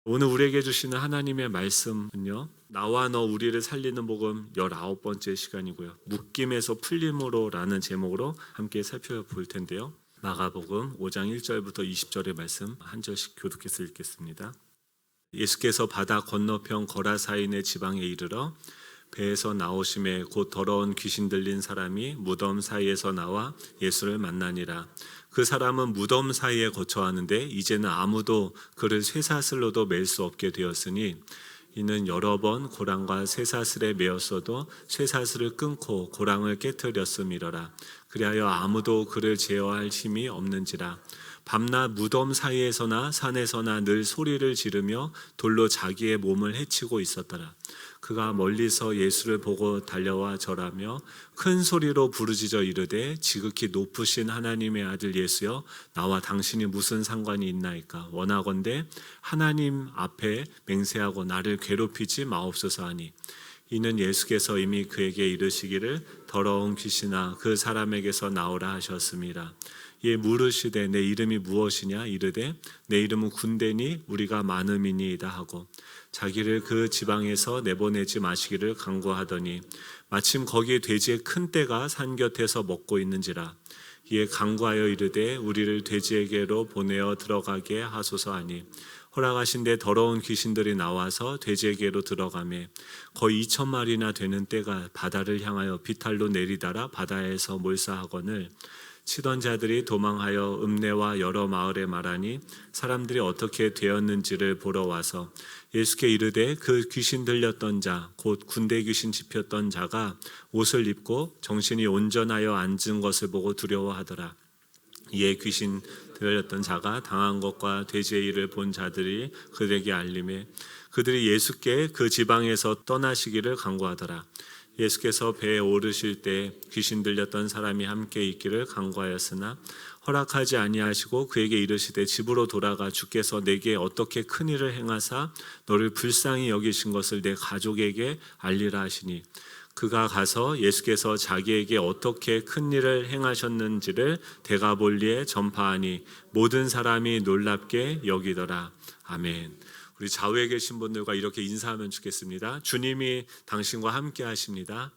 오늘 우리에게 주시는 하나님의 말씀은요, 나와 너 우리를 살리는 복음 19번째 시간이고요, 묶임에서 풀림으로 라는 제목으로 함께 살펴볼 텐데요, 마가복음 5장 1절부터 20절의 말씀 한 절씩 교독해서 읽겠습니다. 예수께서 바다 건너편 거라사인의 지방에 이르러 배에서 나오심에 곧 더러운 귀신 들린 사람이 무덤 사이에서 나와 예수를 만나니라. 그 사람은 무덤 사이에 거처하는데 이제는 아무도 그를 쇠사슬로도 맬 수 없게 되었으니 이는 여러 번 고랑과 쇠사슬에 매었어도 쇠사슬을 끊고 고랑을 깨뜨렸음이러라. 그리하여 아무도 그를 제어할 힘이 없는지라. 밤낮 무덤 사이에서나 산에서나 늘 소리를 지르며 돌로 자기의 몸을 해치고 있었더라. 그가 멀리서 예수를 보고 달려와 절하며 큰 소리로 부르짖어 이르되 지극히 높으신 하나님의 아들 예수여, 나와 당신이 무슨 상관이 있나이까? 원하건대 하나님 앞에 맹세하고 나를 괴롭히지 마옵소서 하니, 이는 예수께서 이미 그에게 이르시기를 더러운 귀신아 그 사람에게서 나오라 하셨습니다. 이에 물으시되 내 이름이 무엇이냐? 이르되 내 이름은 군대니 우리가 많음이니이다 하고 자기를 그 지방에서 내보내지 마시기를 간구하더니 마침 거기 돼지의 큰 떼가 산 곁에서 먹고 있는지라. 이에 간구하여 이르되 우리를 돼지에게로 보내어 들어가게 하소서 하니 허락하신 데 더러운 귀신들이 나와서 돼지에게로 들어가매 거의 2,000마리나 되는 떼가 바다를 향하여 비탈로 내리다라 바다에서 몰사하거늘 치던 자들이 도망하여 읍내와 여러 마을에 말하니 사람들이 어떻게 되었는지를 보러 와서 예수께 이르되 그 귀신 들렸던 자 곧 군대 귀신 집혔던 자가 옷을 입고 정신이 온전하여 앉은 것을 보고 두려워하더라. 이에 귀신 들렸던 자가 당한 것과 돼지의 일을 본 자들이 그들에게 알림해 그들이 예수께 그 지방에서 떠나시기를 간구하더라. 예수께서 배에 오르실 때 귀신 들렸던 사람이 함께 있기를 간구하였으나 허락하지 아니하시고 그에게 이르시되 집으로 돌아가 주께서 내게 어떻게 큰 일을 행하사 너를 불쌍히 여기신 것을 내 가족에게 알리라 하시니 그가 가서 예수께서 자기에게 어떻게 큰 일을 행하셨는지를 데가볼리에 전파하니 모든 사람이 놀랍게 여기더라. 아멘. 우리 좌우에 계신 분들과 이렇게 인사하면 좋겠습니다. 주님이 당신과 함께 하십니다.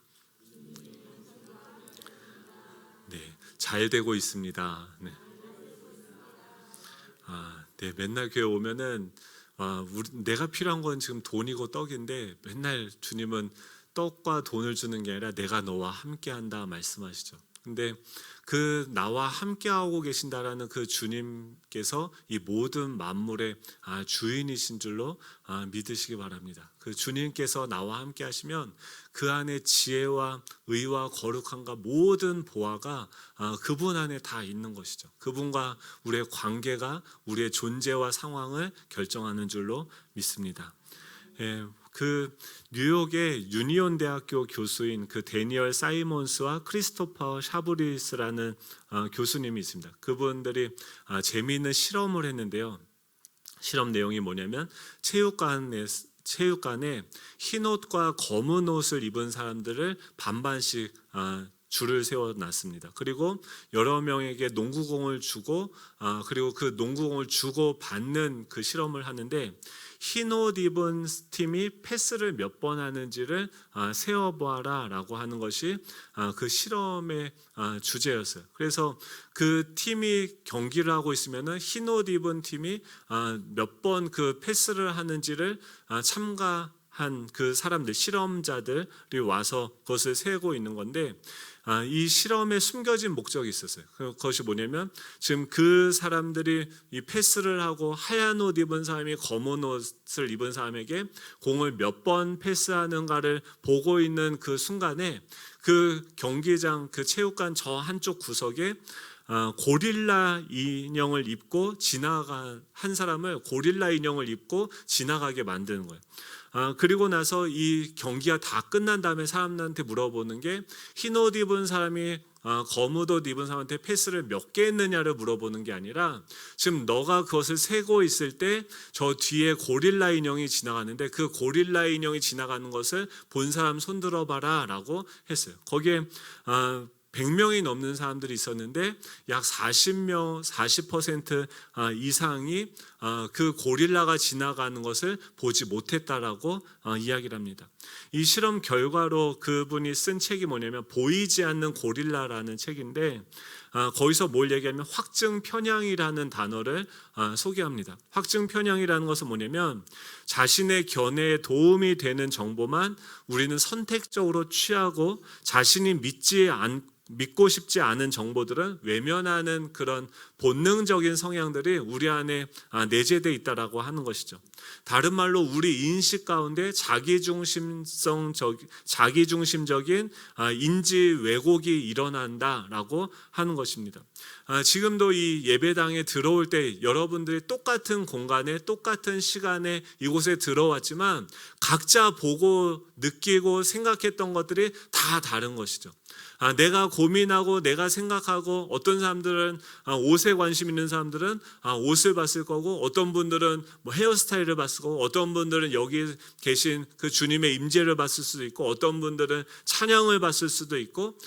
네, 잘 되고 있습니다. 네. 네, 맨날 교회 오면은 내가 필요한 건 지금 돈이고 떡인데 맨날 주님은 떡과 돈을 주는 게 아니라 내가 너와 함께한다 말씀하시죠. 근데 그 나와 함께하고 계신다라는 그 주님께서 이 모든 만물의 주인이신 줄로 믿으시기 바랍니다. 그 주님께서 나와 함께 하시면 그 안에 지혜와 의와 거룩함과 모든 보화가 그분 안에 다 있는 것이죠. 그분과 우리의 관계가 우리의 존재와 상황을 결정하는 줄로 믿습니다. 그 뉴욕의 유니온 대학교 교수인 그 데니얼 사이몬스와 크리스토퍼 샤브리스라는 교수님이 있습니다. 그분들이 재미있는 실험을 했는데요. 실험 내용이 뭐냐면 체육관에 흰 옷과 검은 옷을 입은 사람들을 반반씩 줄을 세워놨습니다. 그리고 여러 명에게 농구공을 주고 그리고 그 농구공을 주고 받는 그 실험을 하는데 흰 옷 입은 팀이 패스를 몇 번 하는지를 세어보아라 라고 하는 것이 그 실험의 주제였어요. 그래서 그 팀이 경기를 하고 있으면 흰 옷 입은 팀이 몇 번 그 패스를 하는지를 참가한 그 사람들, 실험자들이 와서 그것을 세고 있는 건데 이 실험에 숨겨진 목적이 있었어요. 그것이 뭐냐면 지금 그 사람들이 이 패스를 하고 하얀 옷 입은 사람이 검은 옷을 입은 사람에게 공을 몇 번 패스하는가를 보고 있는 그 순간에 그 경기장 그 체육관 저 한쪽 구석에 고릴라 인형을 입고 한 사람을 고릴라 인형을 입고 지나가게 만드는 거예요. 그리고 나서 이 경기가 다 끝난 다음에 사람들한테 물어보는 게 흰 옷 입은 사람이 검은 옷 입은 사람한테 패스를 몇 개 했느냐를 물어보는 게 아니라 지금 너가 그것을 세고 있을 때 저 뒤에 고릴라 인형이 지나가는데 그 고릴라 인형이 지나가는 것을 본 사람 손 들어봐라 라고 했어요. 거기에 100명이 넘는 사람들이 있었는데 약 40% 이상이 그 고릴라가 지나가는 것을 보지 못했다라고 이야기를 합니다. 이 실험 결과로 그분이 쓴 책이 뭐냐면 보이지 않는 고릴라라는 책인데, 거기서 뭘 얘기하면 확증 편향이라는 단어를 소개합니다. 확증 편향이라는 것은 뭐냐면 자신의 견해에 도움이 되는 정보만 우리는 선택적으로 취하고 자신이 믿고 싶지 않은 정보들은 외면하는 그런 본능적인 성향들이 우리 안에 내재되어 있다라고 하는 것이죠. 다른 말로 우리 인식 가운데 자기중심적인 인지 왜곡이 일어난다라고 하는 것입니다. 지금도 이 예배당에 들어올 때 여러분들이 똑같은 공간에 똑같은 시간에 이곳에 들어왔지만 각자 보고 느끼고 생각했던 것들이 다 다른 것이죠. 내가 고민하고 내가 생각하고, 어떤 사람들은 옷에 관심 있는 사람들은 옷을 봤을 거고, 어떤 분들은 뭐 헤어스타일을 봤을 거고, 어떤 분들은 여기 계신 그 주님의 임재를 봤을 수도 있고, 어떤 분들은 찬양을 봤을 수도 있고,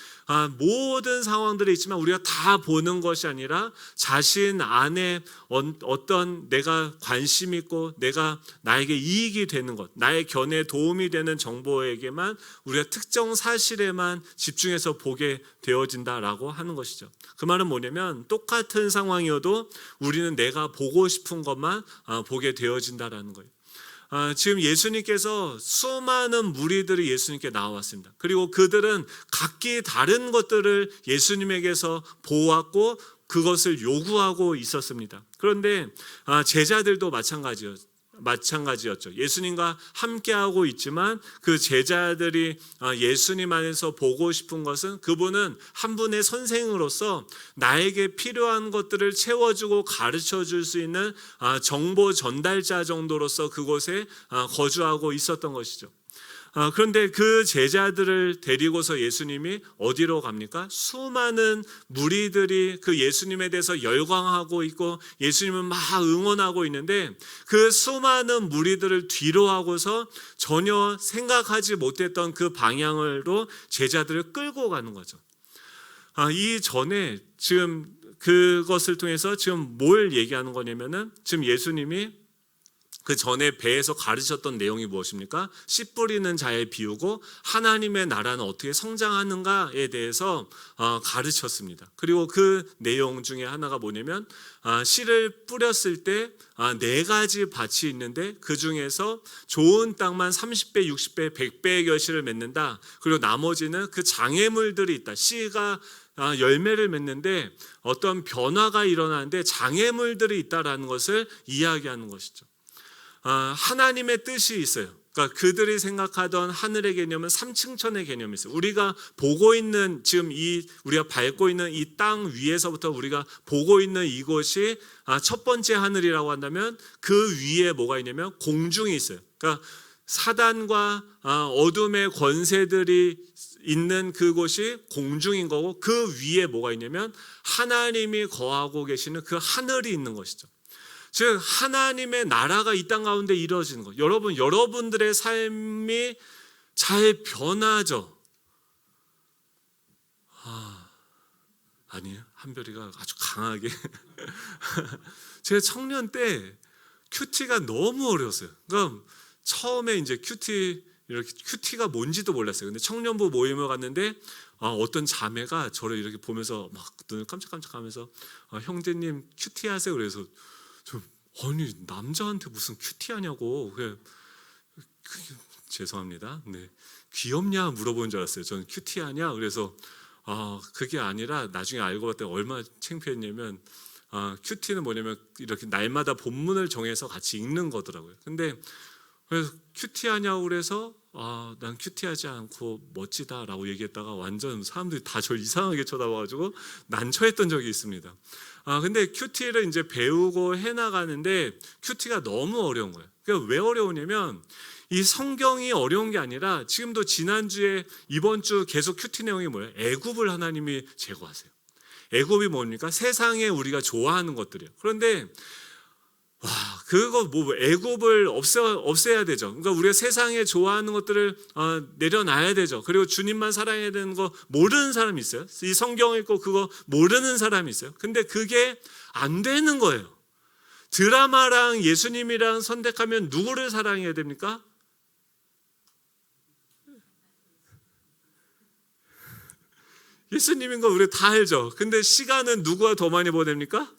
모든 상황들이 있지만 우리가 다 보는 것이 아니라 자신 안에 어떤 내가 관심 있고 나에게 이익이 되는 것, 나의 견해에 도움이 되는 정보에게만 우리가 특정 사실에만 집중해서 보게 되어진다라고 하는 것이죠. 그 말은 뭐냐면 똑같은 상황이어도 우리는 내가 보고 싶은 것만 보게 되어진다라는 거예요. 지금 예수님께서 수많은 무리들이 예수님께 나왔습니다. 그리고 그들은 각기 다른 것들을 예수님에게서 보았고 그것을 요구하고 있었습니다. 그런데 제자들도 마찬가지였죠. 예수님과 함께하고 있지만 그 제자들이 예수님 안에서 보고 싶은 것은 그분은 한 분의 선생으로서 나에게 필요한 것들을 채워주고 가르쳐줄 수 있는 정보 전달자 정도로서 그곳에 거주하고 있었던 것이죠. 그런데 그 제자들을 데리고서 예수님이 어디로 갑니까? 수많은 무리들이 그 예수님에 대해서 열광하고 있고 예수님은 막 응원하고 있는데 그 수많은 무리들을 뒤로 하고서 전혀 생각하지 못했던 그 방향으로 제자들을 끌고 가는 거죠. 이 전에 지금 그것을 통해서 지금 뭘 얘기하는 거냐면은 지금 예수님이 그 전에 배에서 가르쳤던 내용이 무엇입니까? 씨 뿌리는 자에 비유고 하나님의 나라는 어떻게 성장하는가에 대해서 가르쳤습니다. 그리고 그 내용 중에 하나가 뭐냐면 씨를 뿌렸을 때 4가지 밭이 있는데 그 중에서 좋은 땅만 30배, 60배, 100배의 결실을 맺는다. 그리고 나머지는 그 장애물들이 있다. 씨가 열매를 맺는데 어떤 변화가 일어나는데 장애물들이 있다라는 것을 이야기하는 것이죠. 하나님의 뜻이 있어요. 그러니까 그들이 생각하던 하늘의 개념은 3층천의 개념이 있어요. 우리가 보고 있는 지금 우리가 밟고 있는 이 땅 위에서부터 우리가 보고 있는 이곳이 첫 번째 하늘이라고 한다면 그 위에 뭐가 있냐면 공중이 있어요. 그러니까 사단과 어둠의 권세들이 있는 그곳이 공중인 거고 그 위에 뭐가 있냐면 하나님이 거하고 계시는 그 하늘이 있는 것이죠. 즉 하나님의 나라가 이 땅 가운데 이루어지는 것. 여러분들의 삶이 잘 변하죠. 아니에요. 한별이가 아주 강하게 제가 청년 때 큐티가 너무 어려웠어요. 그러니까 처음에 이제 큐티가 뭔지도 몰랐어요. 근데 청년부 모임을 갔는데 어떤 자매가 저를 이렇게 보면서 막 눈을 깜짝깜짝하면서 형제님 큐티 하세요. 그래서 아니 남자한테 무슨 큐티하냐고. 죄송합니다. 네, 귀엽냐 물어보는 줄 알았어요. 저는 큐티하냐. 그래서 그게 아니라 나중에 알고 봤더니 얼마나 창피했냐면 큐티는 뭐냐면 이렇게 날마다 본문을 정해서 같이 읽는 거더라고요. 근데 그래서 큐티하냐고 그래서 난 큐티하지 않고 멋지다라고 얘기했다가 완전 사람들이 다 저를 이상하게 쳐다봐가지고 난처했던 적이 있습니다. 근데 큐티를 이제 배우고 해나가는데 큐티가 너무 어려운 거예요. 그러니까 왜 어려우냐면 이 성경이 어려운 게 아니라 지금도 지난주에 이번 주 계속 큐티 내용이 뭐예요? 애굽을 하나님이 제거하세요. 애굽이 뭡니까? 세상에 우리가 좋아하는 것들이에요. 그런데 와, 그거 뭐 애굽을 없애야 되죠. 그러니까 우리가 세상에 좋아하는 것들을 내려놔야 되죠. 그리고 주님만 사랑해야 되는 거 모르는 사람이 있어요. 이 성경 읽고 그거 모르는 사람이 있어요. 근데 그게 안 되는 거예요. 드라마랑 예수님이랑 선택하면 누구를 사랑해야 됩니까? 예수님인 거 우리 다 알죠. 근데 시간은 누구와 더 많이 보냅니까?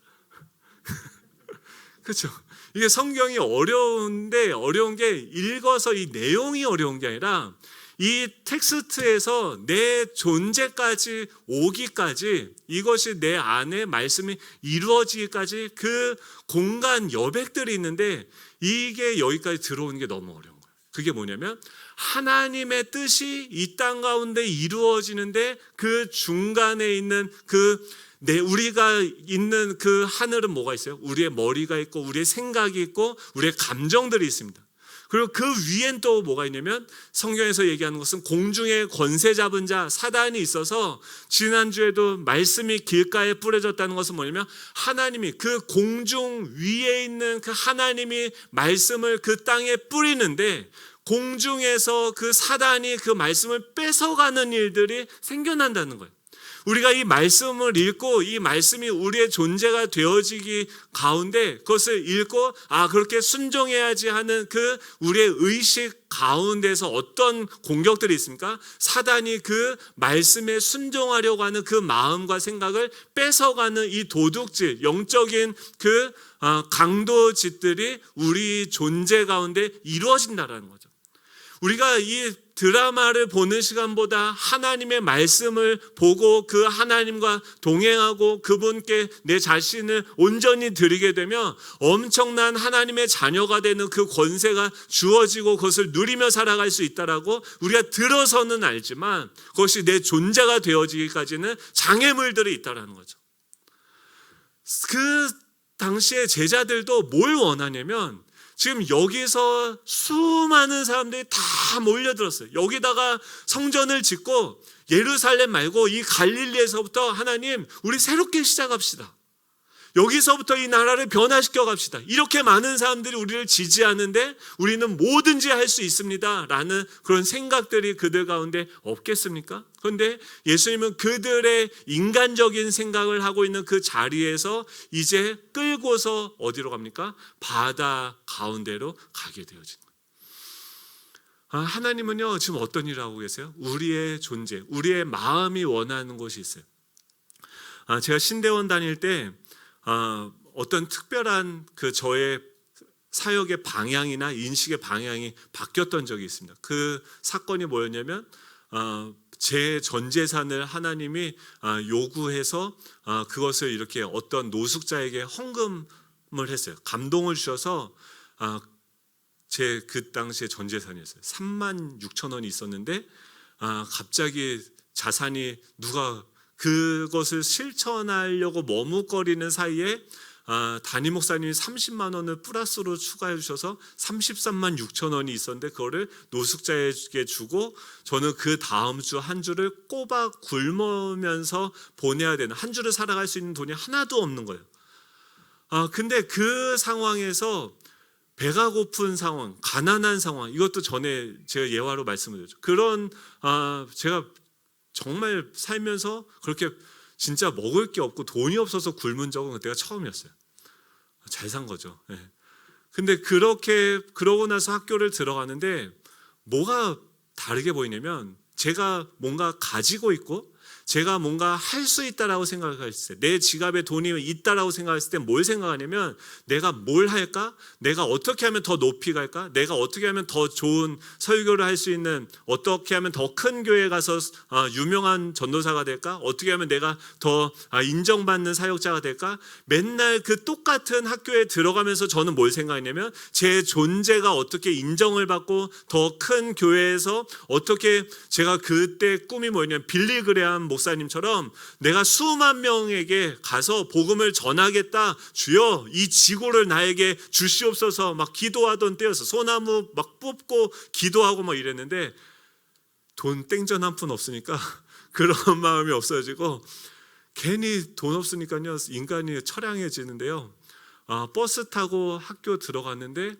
그렇죠. 이게 성경이 어려운데 어려운 게 읽어서 이 내용이 어려운 게 아니라 이 텍스트에서 내 존재까지 오기까지, 이것이 내 안에 말씀이 이루어지기까지 그 공간 여백들이 있는데 이게 여기까지 들어오는 게 너무 어려운 거예요. 그게 뭐냐면 하나님의 뜻이 이 땅 가운데 이루어지는데 그 중간에 있는 우리가 있는 그 하늘은 뭐가 있어요? 우리의 머리가 있고 우리의 생각이 있고 우리의 감정들이 있습니다. 그리고 그 위엔 또 뭐가 있냐면 성경에서 얘기하는 것은 공중에 권세 잡은 자 사단이 있어서, 지난주에도 말씀이 길가에 뿌려졌다는 것은 뭐냐면 하나님이 그 공중 위에 있는 그 하나님이 말씀을 그 땅에 뿌리는데 공중에서 그 사단이 그 말씀을 뺏어가는 일들이 생겨난다는 거예요. 우리가 이 말씀을 읽고 이 말씀이 우리의 존재가 되어지기 가운데 그것을 읽고 그렇게 순종해야지 하는 그 우리의 의식 가운데서 어떤 공격들이 있습니까? 사단이 그 말씀에 순종하려고 하는 그 마음과 생각을 뺏어가는 이 도둑질, 영적인 그 강도짓들이 우리 존재 가운데 이루어진다라는 거죠. 우리가 이 드라마를 보는 시간보다 하나님의 말씀을 보고 그 하나님과 동행하고 그분께 내 자신을 온전히 드리게 되면 엄청난 하나님의 자녀가 되는 그 권세가 주어지고 그것을 누리며 살아갈 수 있다라고 우리가 들어서는 알지만 그것이 내 존재가 되어지기까지는 장애물들이 있다라는 거죠. 그 당시에 제자들도 뭘 원하냐면 지금 여기서 수많은 사람들이 다 몰려들었어요. 여기다가 성전을 짓고 예루살렘 말고 이 갈릴리에서부터 하나님 우리 새롭게 시작합시다. 여기서부터 이 나라를 변화시켜 갑시다. 이렇게 많은 사람들이 우리를 지지하는데 우리는 뭐든지 할 수 있습니다 라는 그런 생각들이 그들 가운데 없겠습니까? 그런데 예수님은 그들의 인간적인 생각을 하고 있는 그 자리에서 이제 끌고서 어디로 갑니까? 바다 가운데로 가게 되어진 거예요. 하나님은요 지금 어떤 일을 하고 계세요? 우리의 존재, 우리의 마음이 원하는 것이 있어요. 제가 신대원 다닐 때 어떤 특별한 그 저의 사역의 방향이나 인식의 방향이 바뀌었던 적이 있습니다. 그 사건이 뭐였냐면 제 전 재산을 하나님이 요구해서 그것을 이렇게 어떤 노숙자에게 헌금을 했어요. 감동을 주셔서 제 그 당시에 전 재산이었어요. 36,000원이 있었는데 갑자기 자산이 누가 그것을 실천하려고 머뭇거리는 사이에 담임 목사님이 30만 원을 플러스로 추가해 주셔서 33만 6천 원이 있었는데 그거를 노숙자에게 주고 저는 그 다음 주 한 주를 꼬박 굶으면서 보내야 되는, 한 주를 살아갈 수 있는 돈이 하나도 없는 거예요. 근데 그 상황에서 배가 고픈 상황, 가난한 상황, 이것도 전에 제가 예화로 말씀을 드렸죠. 그런 제가 정말 살면서 그렇게 진짜 먹을 게 없고 돈이 없어서 굶은 적은 그때가 처음이었어요. 잘 산 거죠. 네. 근데 그러고 나서 학교를 들어가는데 뭐가 다르게 보이냐면 제가 뭔가 가지고 있고 제가 뭔가 할 수 있다라고 생각했을 때, 내 지갑에 돈이 있다라고 생각했을 때 뭘 생각하냐면 내가 뭘 할까? 내가 어떻게 하면 더 높이 갈까? 내가 어떻게 하면 더 좋은 설교를 할 수 있는, 어떻게 하면 더 큰 교회에 가서 유명한 전도사가 될까? 어떻게 하면 내가 더 인정받는 사역자가 될까? 맨날 그 똑같은 학교에 들어가면서 저는 뭘 생각했냐면 제 존재가 어떻게 인정을 받고 더 큰 교회에서 어떻게, 제가 그때 꿈이 뭐였냐면 빌리 그레함 목사님처럼 내가 수만 명에게 가서 복음을 전하겠다, 주여 이 지구를 나에게 주시옵소서 막 기도하던 때였어. 소나무 막 뽑고 기도하고 막 이랬는데 돈 땡전 한 푼 없으니까 그런 마음이 없어지고 괜히 돈 없으니까요 인간이 처량해지는데요. 버스 타고 학교 들어갔는데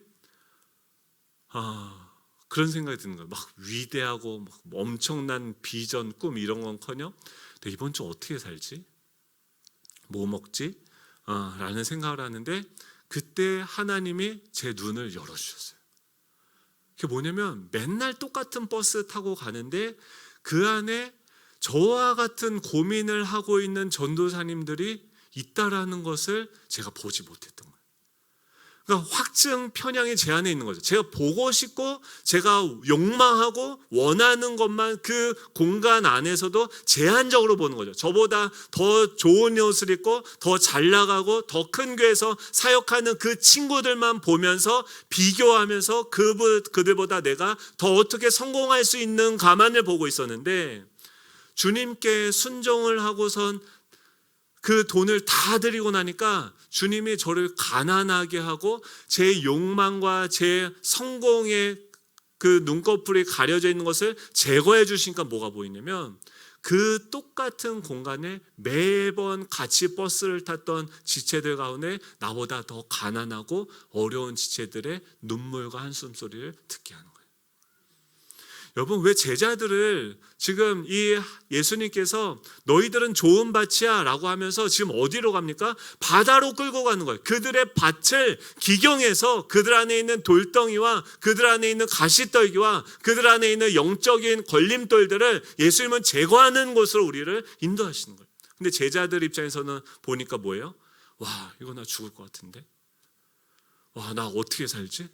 그런 생각이 드는 거예요. 막 위대하고 막 엄청난 비전, 꿈 이런 건커녕 이번 주 어떻게 살지? 뭐 먹지? 라는 생각을 하는데 그때 하나님이 제 눈을 열어주셨어요. 그게 뭐냐면 맨날 똑같은 버스 타고 가는데 그 안에 저와 같은 고민을 하고 있는 전도사님들이 있다라는 것을 제가 보지 못했던 거예요. 그러니까 확증 편향이 제 안에 있는 거죠. 제가 보고 싶고 제가 욕망하고 원하는 것만 그 공간 안에서도 제한적으로 보는 거죠. 저보다 더 좋은 옷을 입고 더 잘 나가고 더 큰 교회에서 사역하는 그 친구들만 보면서 비교하면서 그들보다 내가 더 어떻게 성공할 수 있는 가만을 보고 있었는데 주님께 순종을 하고선 그 돈을 다 드리고 나니까 주님이 저를 가난하게 하고 제 욕망과 제 성공의 그 눈꺼풀이 가려져 있는 것을 제거해 주시니까 뭐가 보이냐면 그 똑같은 공간에 매번 같이 버스를 탔던 지체들 가운데 나보다 더 가난하고 어려운 지체들의 눈물과 한숨 소리를 듣게 하는 거예요. 여러분, 왜 제자들을 지금 이 예수님께서 너희들은 좋은 밭이야 라고 하면서 지금 어디로 갑니까? 바다로 끌고 가는 거예요. 그들의 밭을 기경해서 그들 안에 있는 돌덩이와 그들 안에 있는 가시떨기와 그들 안에 있는 영적인 걸림돌들을 예수님은 제거하는 곳으로 우리를 인도하시는 거예요. 근데 제자들 입장에서는 보니까 뭐예요? 와, 이거 나 죽을 것 같은데? 와, 나 어떻게 살지?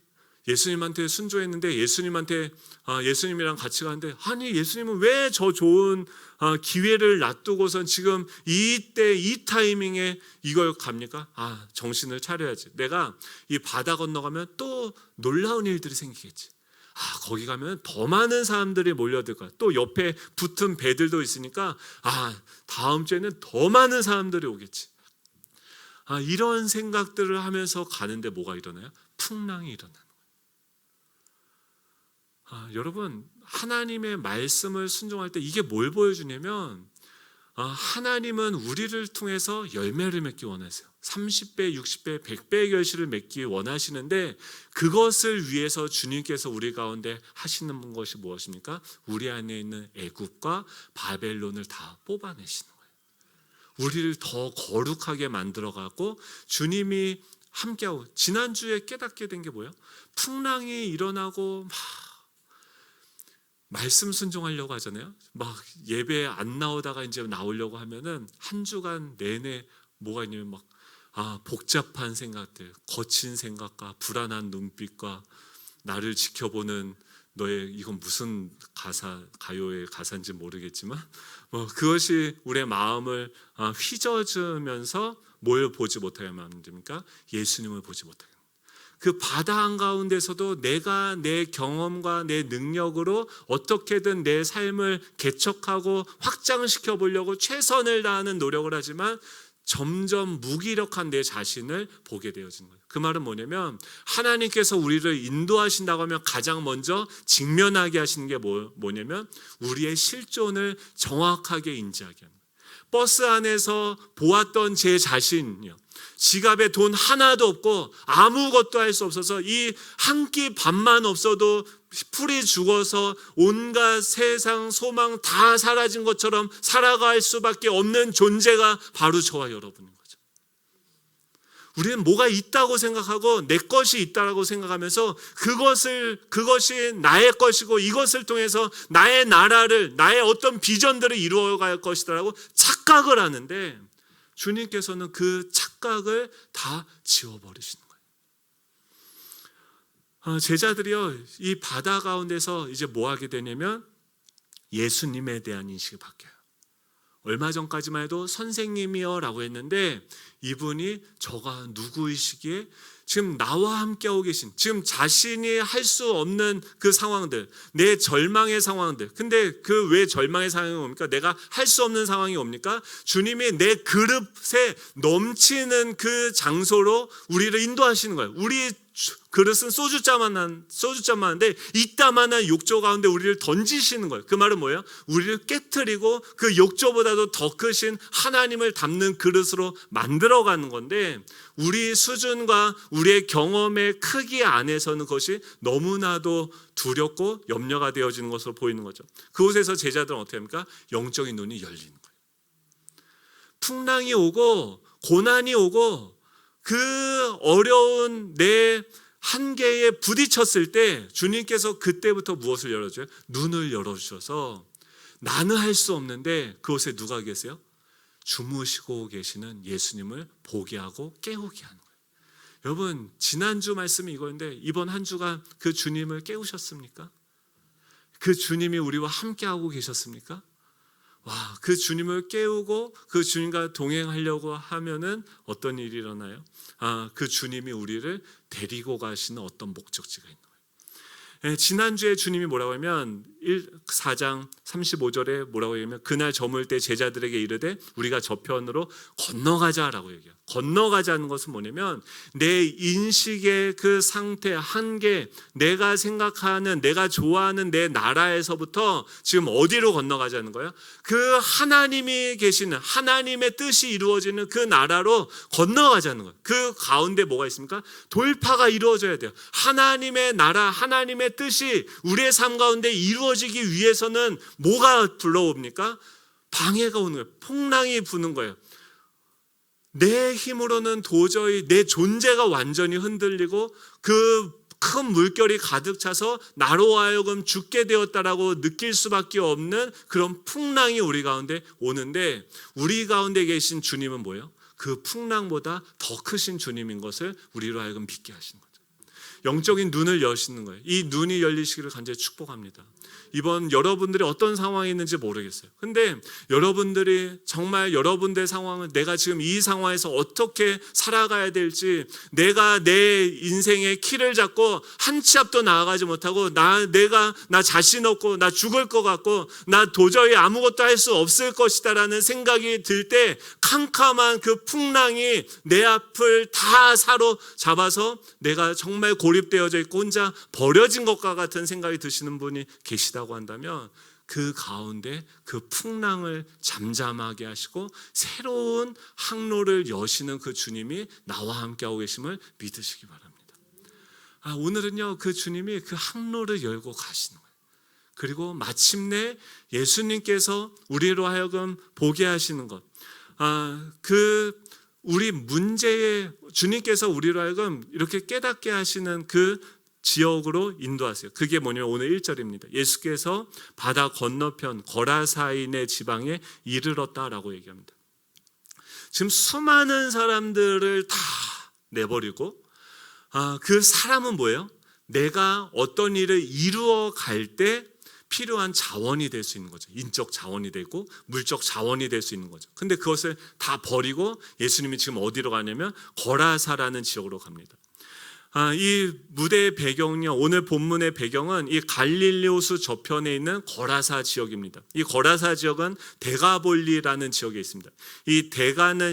예수님한테 순종했는데 예수님이랑 같이 가는데 아니 예수님은 왜 저 좋은 기회를 놔두고선 지금 이때 이 타이밍에 이걸 갑니까? 정신을 차려야지. 내가 이 바다 건너가면 또 놀라운 일들이 생기겠지. 거기 가면 더 많은 사람들이 몰려들 거야. 또 옆에 붙은 배들도 있으니까 다음 주에는 더 많은 사람들이 오겠지. 이런 생각들을 하면서 가는데 뭐가 일어나요? 풍랑이 일어나요. 여러분, 하나님의 말씀을 순종할 때 이게 뭘 보여주냐면 하나님은 우리를 통해서 열매를 맺기 원하세요. 30배, 60배, 100배의 결실을 맺기 원하시는데 그것을 위해서 주님께서 우리 가운데 하시는 것이 무엇입니까? 우리 안에 있는 애굽과 바벨론을 다 뽑아내시는 거예요. 우리를 더 거룩하게 만들어가고 주님이 함께하고 지난주에 깨닫게 된 게 뭐예요? 풍랑이 일어나고 말씀 순종하려고 하잖아요. 막 예배 안 나오다가 이제 나오려고 하면은 한 주간 내내 뭐가 있냐면 복잡한 생각들, 거친 생각과 불안한 눈빛과 나를 지켜보는 너의 이건 무슨 가요의 가사인지 모르겠지만 그것이 우리의 마음을 휘저으면서 뭘 보지 못하게 만듭니까? 예수님을 보지 못하게. 그 바다 한가운데서도 내가 내 경험과 내 능력으로 어떻게든 내 삶을 개척하고 확장시켜 보려고 최선을 다하는 노력을 하지만 점점 무기력한 내 자신을 보게 되어지는 거예요. 그 말은 뭐냐면 하나님께서 우리를 인도하신다고 하면 가장 먼저 직면하게 하시는 게 뭐냐면 우리의 실존을 정확하게 인지하게 하는 거예요. 버스 안에서 보았던 제 자신이요. 지갑에 돈 하나도 없고 아무것도 할 수 없어서 이 한 끼 밥만 없어도 풀이 죽어서 온갖 세상 소망 다 사라진 것처럼 살아갈 수밖에 없는 존재가 바로 저와 여러분인 거죠. 우리는 뭐가 있다고 생각하고 내 것이 있다고 생각하면서 그것이 나의 것이고 이것을 통해서 나의 나라를 나의 어떤 비전들을 이루어갈 것이라고 착각을 하는데 주님께서는 그 착각을 다 지워버리시는 거예요. 제자들이요, 이 바다 가운데서 이제 뭐 하게 되냐면 예수님에 대한 인식이 바뀌어요. 얼마 전까지만 해도 선생님이요 라고 했는데 이분이 저가 누구이시기에 지금 나와 함께하고 계신 지금 자신이 할 수 없는 그 상황들, 내 절망의 상황들. 근데 그 왜 절망의 상황이 옵니까? 내가 할 수 없는 상황이 옵니까? 주님이 내 그릇에 넘치는 그 장소로 우리를 인도하시는 거예요. 우리 그릇은 소주잔만한데 이따만한 욕조 가운데 우리를 던지시는 거예요. 그 말은 뭐예요? 우리를 깨트리고 그 욕조보다도 더 크신 하나님을 담는 그릇으로 만들어가는 건데, 우리 수준과 우리의 경험의 크기 안에서는 그것이 너무나도 두렵고 염려가 되어지는 것으로 보이는 거죠. 그곳에서 제자들은 어떻게 합니까? 영적인 눈이 열리는 거예요. 풍랑이 오고 고난이 오고 그 어려운 내 한계에 부딪혔을 때 주님께서 그때부터 무엇을 열어줘요? 눈을 열어주셔서 나는 할 수 없는데 그곳에 누가 계세요? 주무시고 계시는 예수님을 보게 하고 깨우게 하는 거예요. 여러분, 지난주 말씀이 이거였는데 이번 한 주간 그 주님을 깨우셨습니까? 그 주님이 우리와 함께하고 계셨습니까? 와, 그 주님을 깨우고 그 주님과 동행하려고 하면은 어떤 일이 일어나요? 그 주님이 우리를 데리고 가시는 어떤 목적지가 있는 거예요. 지난주에 주님이 뭐라고 하면 4장 35절에 뭐라고 하냐면 그날 저물 때 제자들에게 이르되 우리가 저편으로 건너가자라고 얘기해요. 건너가자는 것은 뭐냐면 내 인식의 그 상태, 한계, 내가 생각하는, 내가 좋아하는 내 나라에서부터 지금 어디로 건너가자는 거예요? 그 하나님이 계시는, 하나님의 뜻이 이루어지는 그 나라로 건너가자는 거예요. 그 가운데 뭐가 있습니까? 돌파가 이루어져야 돼요. 하나님의 나라, 하나님의 뜻이 우리의 삶 가운데 이루어지기 위해서는 뭐가 불러옵니까? 방해가 오는 거예요. 풍랑이 부는 거예요. 내 힘으로는 도저히 내 존재가 완전히 흔들리고 그 큰 물결이 가득 차서 나로 하여금 죽게 되었다라고 느낄 수밖에 없는 그런 풍랑이 우리 가운데 오는데, 우리 가운데 계신 주님은 뭐예요? 그 풍랑보다 더 크신 주님인 것을 우리로 하여금 믿게 하시는 거죠. 영적인 눈을 여시는 거예요. 이 눈이 열리시기를 간절히 축복합니다. 이번 여러분들이 어떤 상황이 있는지 모르겠어요. 근데 여러분들이 정말 여러분들의 상황은 내가 지금 이 상황에서 어떻게 살아가야 될지, 내가 내 인생의 키를 잡고 한 치 앞도 나아가지 못하고 나 자신 없고 나 죽을 것 같고 나 도저히 아무것도 할 수 없을 것이다라는 생각이 들 때 캄캄한 그 풍랑이 내 앞을 다 사로잡아서 내가 정말 고립되어져 있고 혼자 버려진 것과 같은 생각이 드시는 분이 계시다고 한다면, 그 가운데 그 풍랑을 잠잠하게 하시고 새로운 항로를 여시는 그 주님이 나와 함께하고 계심을 믿으시기 바랍니다. 오늘은요, 그 주님이 그 항로를 열고 가시는 거예요. 그리고 마침내 예수님께서 우리로 하여금 보게 하시는 것, 우리 문제에 주님께서 우리로 하여금 이렇게 깨닫게 하시는 그 지역으로 인도하세요. 그게 뭐냐면 오늘 1절입니다. 예수께서 바다 건너편 거라사인의 지방에 이르렀다라고 얘기합니다. 지금 수많은 사람들을 다 내버리고 그 사람은 뭐예요? 내가 어떤 일을 이루어 갈 때 필요한 자원이 될 수 있는 거죠. 인적 자원이 되고 물적 자원이 될 수 있는 거죠. 근데 그것을 다 버리고 예수님이 지금 어디로 가냐면 거라사라는 지역으로 갑니다. 이 무대의 배경은요, 오늘 본문의 배경은 이 갈릴리 호수 저편에 있는 거라사 지역입니다. 이 거라사 지역은 데가볼리라는 지역에 있습니다. 이 데가는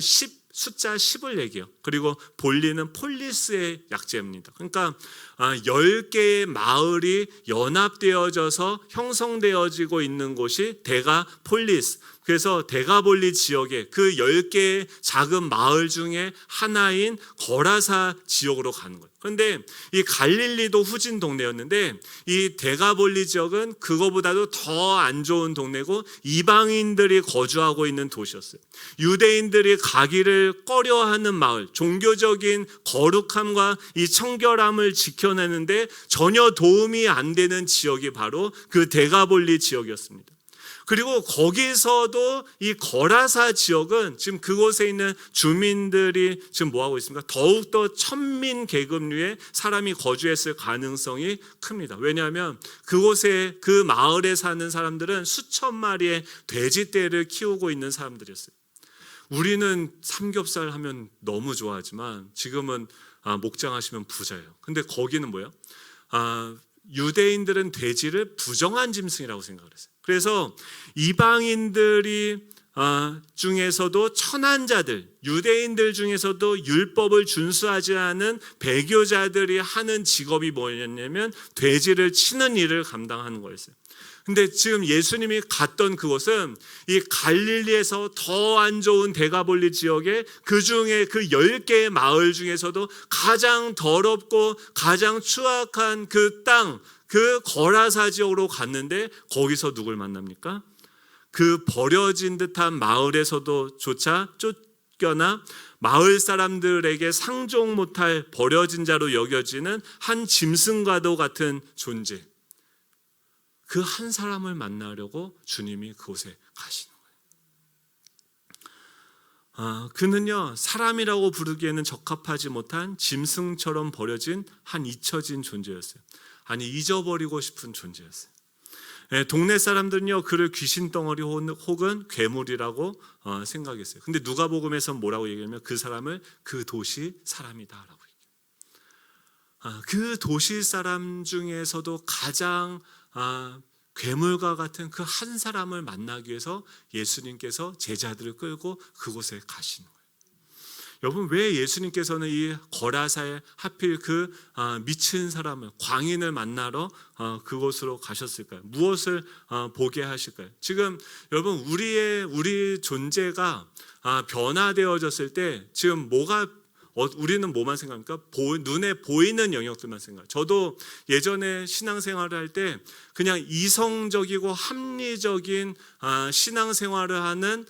숫자 10을 얘기해요. 그리고 볼리는 폴리스의 약재입니다. 그러니까 10개의 마을이 연합되어져서 형성되어지고 있는 곳이 데가폴리스. 그래서 데가볼리 지역의 그 10개의 작은 마을 중에 하나인 거라사 지역으로 가는 거예요. 그런데 이 갈릴리도 후진 동네였는데 이 데가볼리 지역은 그거보다도 더 안 좋은 동네고 이방인들이 거주하고 있는 도시였어요. 유대인들이 가기를 꺼려하는 마을, 종교적인 거룩함과 이 청결함을 지켜내는데 전혀 도움이 안 되는 지역이 바로 그 데가볼리 지역이었습니다. 그리고 거기서도 이 거라사 지역은 지금 그곳에 있는 주민들이 지금 뭐하고 있습니까? 더욱더 천민 계급류의 사람이 거주했을 가능성이 큽니다. 왜냐하면 그곳에 그 마을에 사는 사람들은 수천 마리의 돼지떼를 키우고 있는 사람들이었어요. 우리는 삼겹살 하면 너무 좋아하지만 지금은 목장하시면 부자예요. 근데 거기는 뭐예요? 유대인들은 돼지를 부정한 짐승이라고 생각을 했어요. 그래서 이방인들이 중에서도 천한 자들, 유대인들 중에서도 율법을 준수하지 않은 배교자들이 하는 직업이 뭐였냐면 돼지를 치는 일을 감당하는 거였어요. 근데 지금 예수님이 갔던 그곳은 이 갈릴리에서 더 안 좋은 데가볼리 지역에 그 중에 그 10개의 마을 중에서도 가장 더럽고 가장 추악한 그 땅, 그 거라사 지역으로 갔는데 거기서 누굴 만납니까? 그 버려진 듯한 마을에서도 조차 쫓겨나 마을 사람들에게 상종 못할 버려진 자로 여겨지는 한 짐승과도 같은 존재, 그 한 사람을 만나려고 주님이 그곳에 가시는 거예요. 그는요, 사람이라고 부르기에는 적합하지 못한 짐승처럼 버려진 한 잊혀진 존재였어요. 아니, 잊어버리고 싶은 존재였어요. 동네 사람들은요, 그를 귀신 덩어리 혹은 괴물이라고 생각했어요. 근데 누가복음에서 뭐라고 얘기하냐면 그 사람을 그 도시 사람이다라고 얘기해요. 그 도시 사람 중에서도 가장 괴물과 같은 그 한 사람을 만나기 위해서 예수님께서 제자들을 끌고 그곳에 가시는 거예요. 여러분, 왜 예수님께서는 이 거라사에 하필 그 미친 사람을, 광인을 만나러 그곳으로 가셨을까요? 무엇을 보게 하실까요? 지금 여러분, 우리 존재가 변화되어졌을 때 지금 우리는 뭐만 생각합니까? 눈에 보이는 영역들만 생각해요. 저도 예전에 신앙생활을 할 때 그냥 이성적이고 합리적인 신앙생활을 하는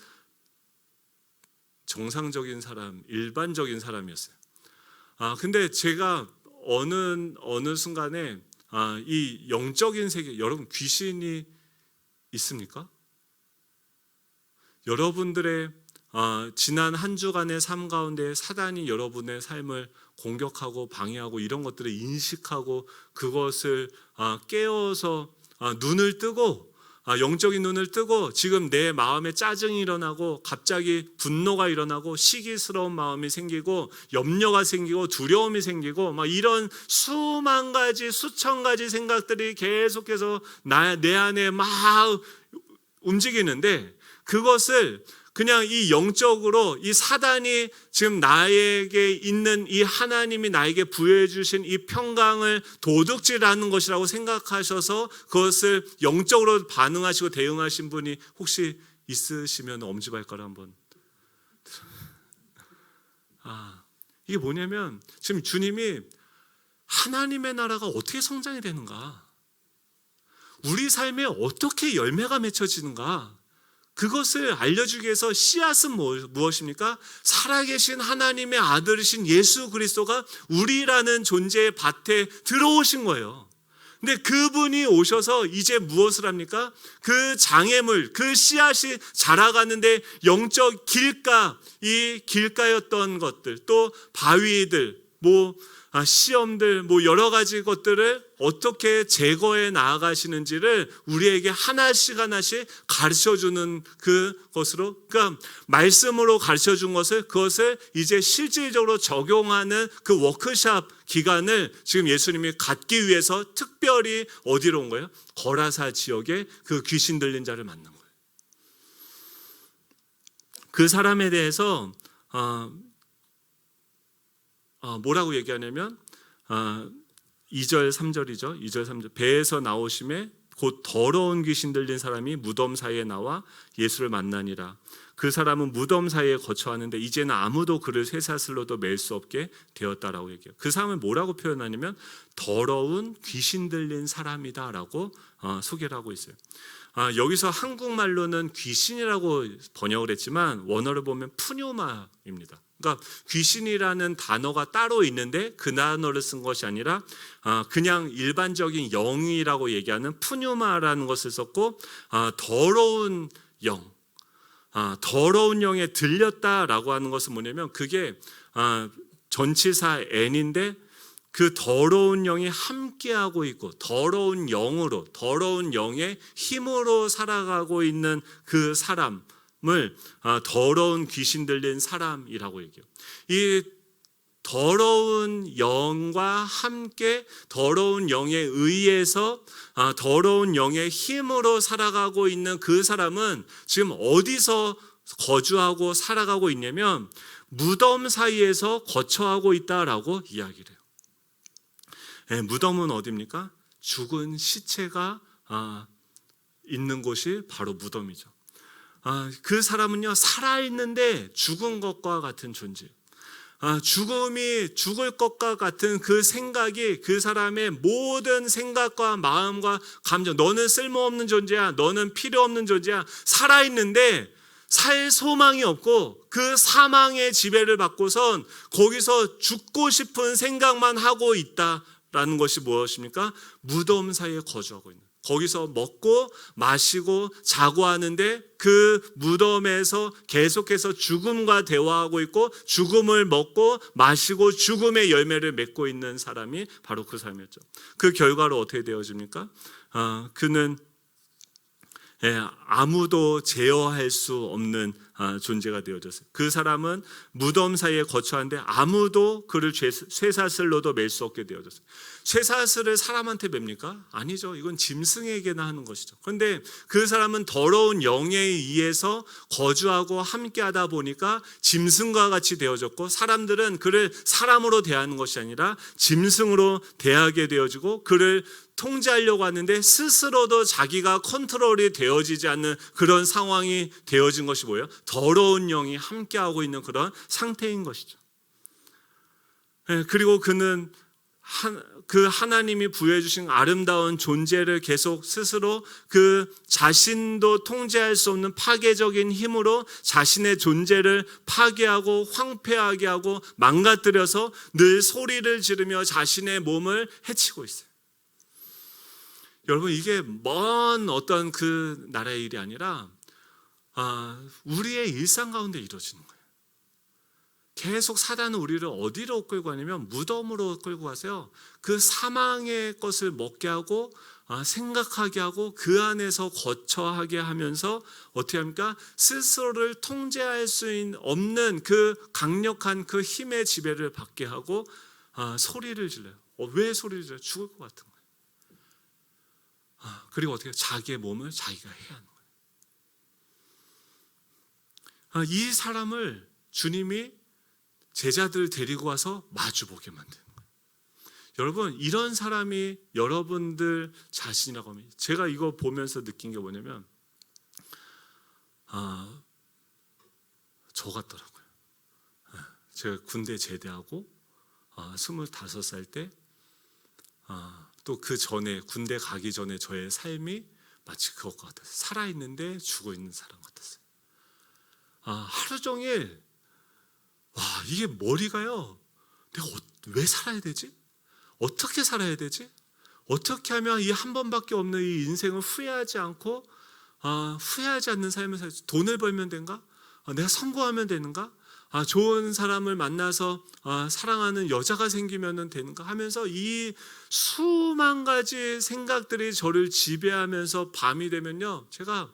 정상적인 사람, 일반적인 사람이었어요. 근데 제가 어느 순간에 이 영적인 세계, 여러분 귀신이 있습니까? 여러분들의 지난 한 주간의 삶 가운데 사단이 여러분의 삶을 공격하고 방해하고 이런 것들을 인식하고 그것을 깨워서 눈을 뜨고 영적인 눈을 뜨고 지금 내 마음에 짜증이 일어나고 갑자기 분노가 일어나고 시기스러운 마음이 생기고 염려가 생기고 두려움이 생기고 막 이런 수만 가지 수천 가지 생각들이 계속해서 내 안에 막 움직이는데 그것을 그냥 이 영적으로 이 사단이 지금 나에게 있는 이 하나님이 나에게 부여해 주신 이 평강을 도둑질하는 것이라고 생각하셔서 그것을 영적으로 반응하시고 대응하신 분이 혹시 있으시면 엄지발가락 한번. 이게 뭐냐면 지금 주님이 하나님의 나라가 어떻게 성장이 되는가, 우리 삶에 어떻게 열매가 맺혀지는가, 그것을 알려주기 위해서 씨앗은 무엇입니까? 살아계신 하나님의 아들이신 예수 그리스도가 우리라는 존재의 밭에 들어오신 거예요. 근데 그분이 오셔서 이제 무엇을 합니까? 그 장애물, 그 씨앗이 자라가는데 영적 이 길가였던 것들, 또 바위들, 시험들, 여러 가지 것들을 어떻게 제거해 나아가시는지를 우리에게 하나씩 가르쳐주는 그것으로, 그러니까 말씀으로 가르쳐준 그것을 이제 실질적으로 적용하는 그 워크숍 기간을 지금 예수님이 갖기 위해서 특별히 어디로 온 거예요? 거라사 지역에 그 귀신 들린 자를 만난 거예요. 그 사람에 대해서 뭐라고 얘기하냐면 2절 3절이죠. 2절 3절 배에서 나오심에 곧 더러운 귀신 들린 사람이 무덤 사이에 나와 예수를 만나니라. 그 사람은 무덤 사이에 거처하는데 이제는 아무도 그를 쇠사슬로도 맬 수 없게 되었다라고 얘기해요. 그 사람을 뭐라고 표현하냐면 더러운 귀신 들린 사람이다라고 소개를 하고 있어요. 여기서 한국말로는 귀신이라고 번역을 했지만 원어를 보면 푸뇨마입니다. 그러니까 귀신이라는 단어가 따로 있는데 그 단어를 쓴 것이 아니라 그냥 일반적인 영이라고 얘기하는 푸뉴마라는 것을 썼고, 더러운 영, 더러운 영에 들렸다라고 하는 것은 뭐냐면 그게 전치사 n인데 그 더러운 영이 함께하고 있고 더러운 영으로, 더러운 영의 힘으로 살아가고 있는 그 사람을 더러운 귀신 들린 사람이라고 얘기해요. 이 더러운 영과 함께 더러운 영에 의해서 더러운 영의 힘으로 살아가고 있는 그 사람은 지금 어디서 거주하고 살아가고 있냐면 무덤 사이에서 거처하고 있다라고 이야기를 해요. 네, 무덤은 어디입니까? 죽은 시체가 있는 곳이 바로 무덤이죠. 그 사람은요, 살아있는데 죽은 것과 같은 존재예요. 죽음이 죽을 것과 같은 그 생각이 그 사람의 모든 생각과 마음과 감정, 너는 쓸모없는 존재야, 너는 필요 없는 존재야, 살아있는데 살 소망이 없고 그 사망의 지배를 받고선 거기서 죽고 싶은 생각만 하고 있다라는 것이 무엇입니까? 무덤 사이에 거주하고 있는, 거기서 먹고 마시고 자고 하는데 그 무덤에서 계속해서 죽음과 대화하고 있고 죽음을 먹고 마시고 죽음의 열매를 맺고 있는 사람이 바로 그 사람이었죠. 그 결과로 어떻게 되어집니까? 그는 아무도 제어할 수 없는 존재가 되어졌어요. 그 사람은 무덤 사이에 거처하는데 아무도 그를 쇠사슬로도 맬 수 없게 되어졌어요. 쇠사슬을 사람한테 맵니까? 아니죠. 이건 짐승에게나 하는 것이죠. 그런데 그 사람은 더러운 영에 의해서 거주하고 함께하다 보니까 짐승과 같이 되어졌고, 사람들은 그를 사람으로 대하는 것이 아니라 짐승으로 대하게 되어지고, 그를 통제하려고 하는데 스스로도 자기가 컨트롤이 되어지지 않는 그런 상황이 되어진 것이 뭐예요? 더러운 영이 함께하고 있는 그런 상태인 것이죠. 그리고 그는 그 하나님이 부여해 주신 아름다운 존재를 계속 스스로 그 자신도 통제할 수 없는 파괴적인 힘으로 자신의 존재를 파괴하고 황폐하게 하고 망가뜨려서 늘 소리를 지르며 자신의 몸을 해치고 있어요. 여러분, 이게 먼 어떤 그 나라의 일이 아니라 우리의 일상 가운데 이루어지는 거예요. 계속 사단은 우리를 어디로 끌고 가냐면 무덤으로 끌고 가세요. 그 사망의 것을 먹게 하고 생각하게 하고 그 안에서 거처하게 하면서 어떻게 합니까? 스스로를 통제할 수 없는 그 강력한 그 힘의 지배를 받게 하고 소리를 질러요. 왜 소리를 질러요? 죽을 것 같은 거예요. 그리고 어떻게 자기의 몸을 자기가 해야 하는 거예요. 이 사람을 주님이 제자들을 데리고 와서 마주보게 만드는 거예요. 여러분, 이런 사람이 여러분들 자신이라고 하면, 제가 이거 보면서 느낀 게 뭐냐면 저 같더라고요. 제가 군대 제대하고 25살 때 또 그 전에 군대 가기 전에 저의 삶이 마치 그것과 같았어요. 살아있는데 죽어 있는 사람 같았어요. 하루 종일 이게 머리가요, 내가 왜 살아야 되지? 어떻게 살아야 되지? 어떻게 하면 이 한 번밖에 없는 이 인생을 후회하지 않고 후회하지 않는 삶을 살지? 돈을 벌면 되는가? 내가 성공하면 되는가? 좋은 사람을 만나서 사랑하는 여자가 생기면 되는가 하면서 이 수만 가지 생각들이 저를 지배하면서 밤이 되면요, 제가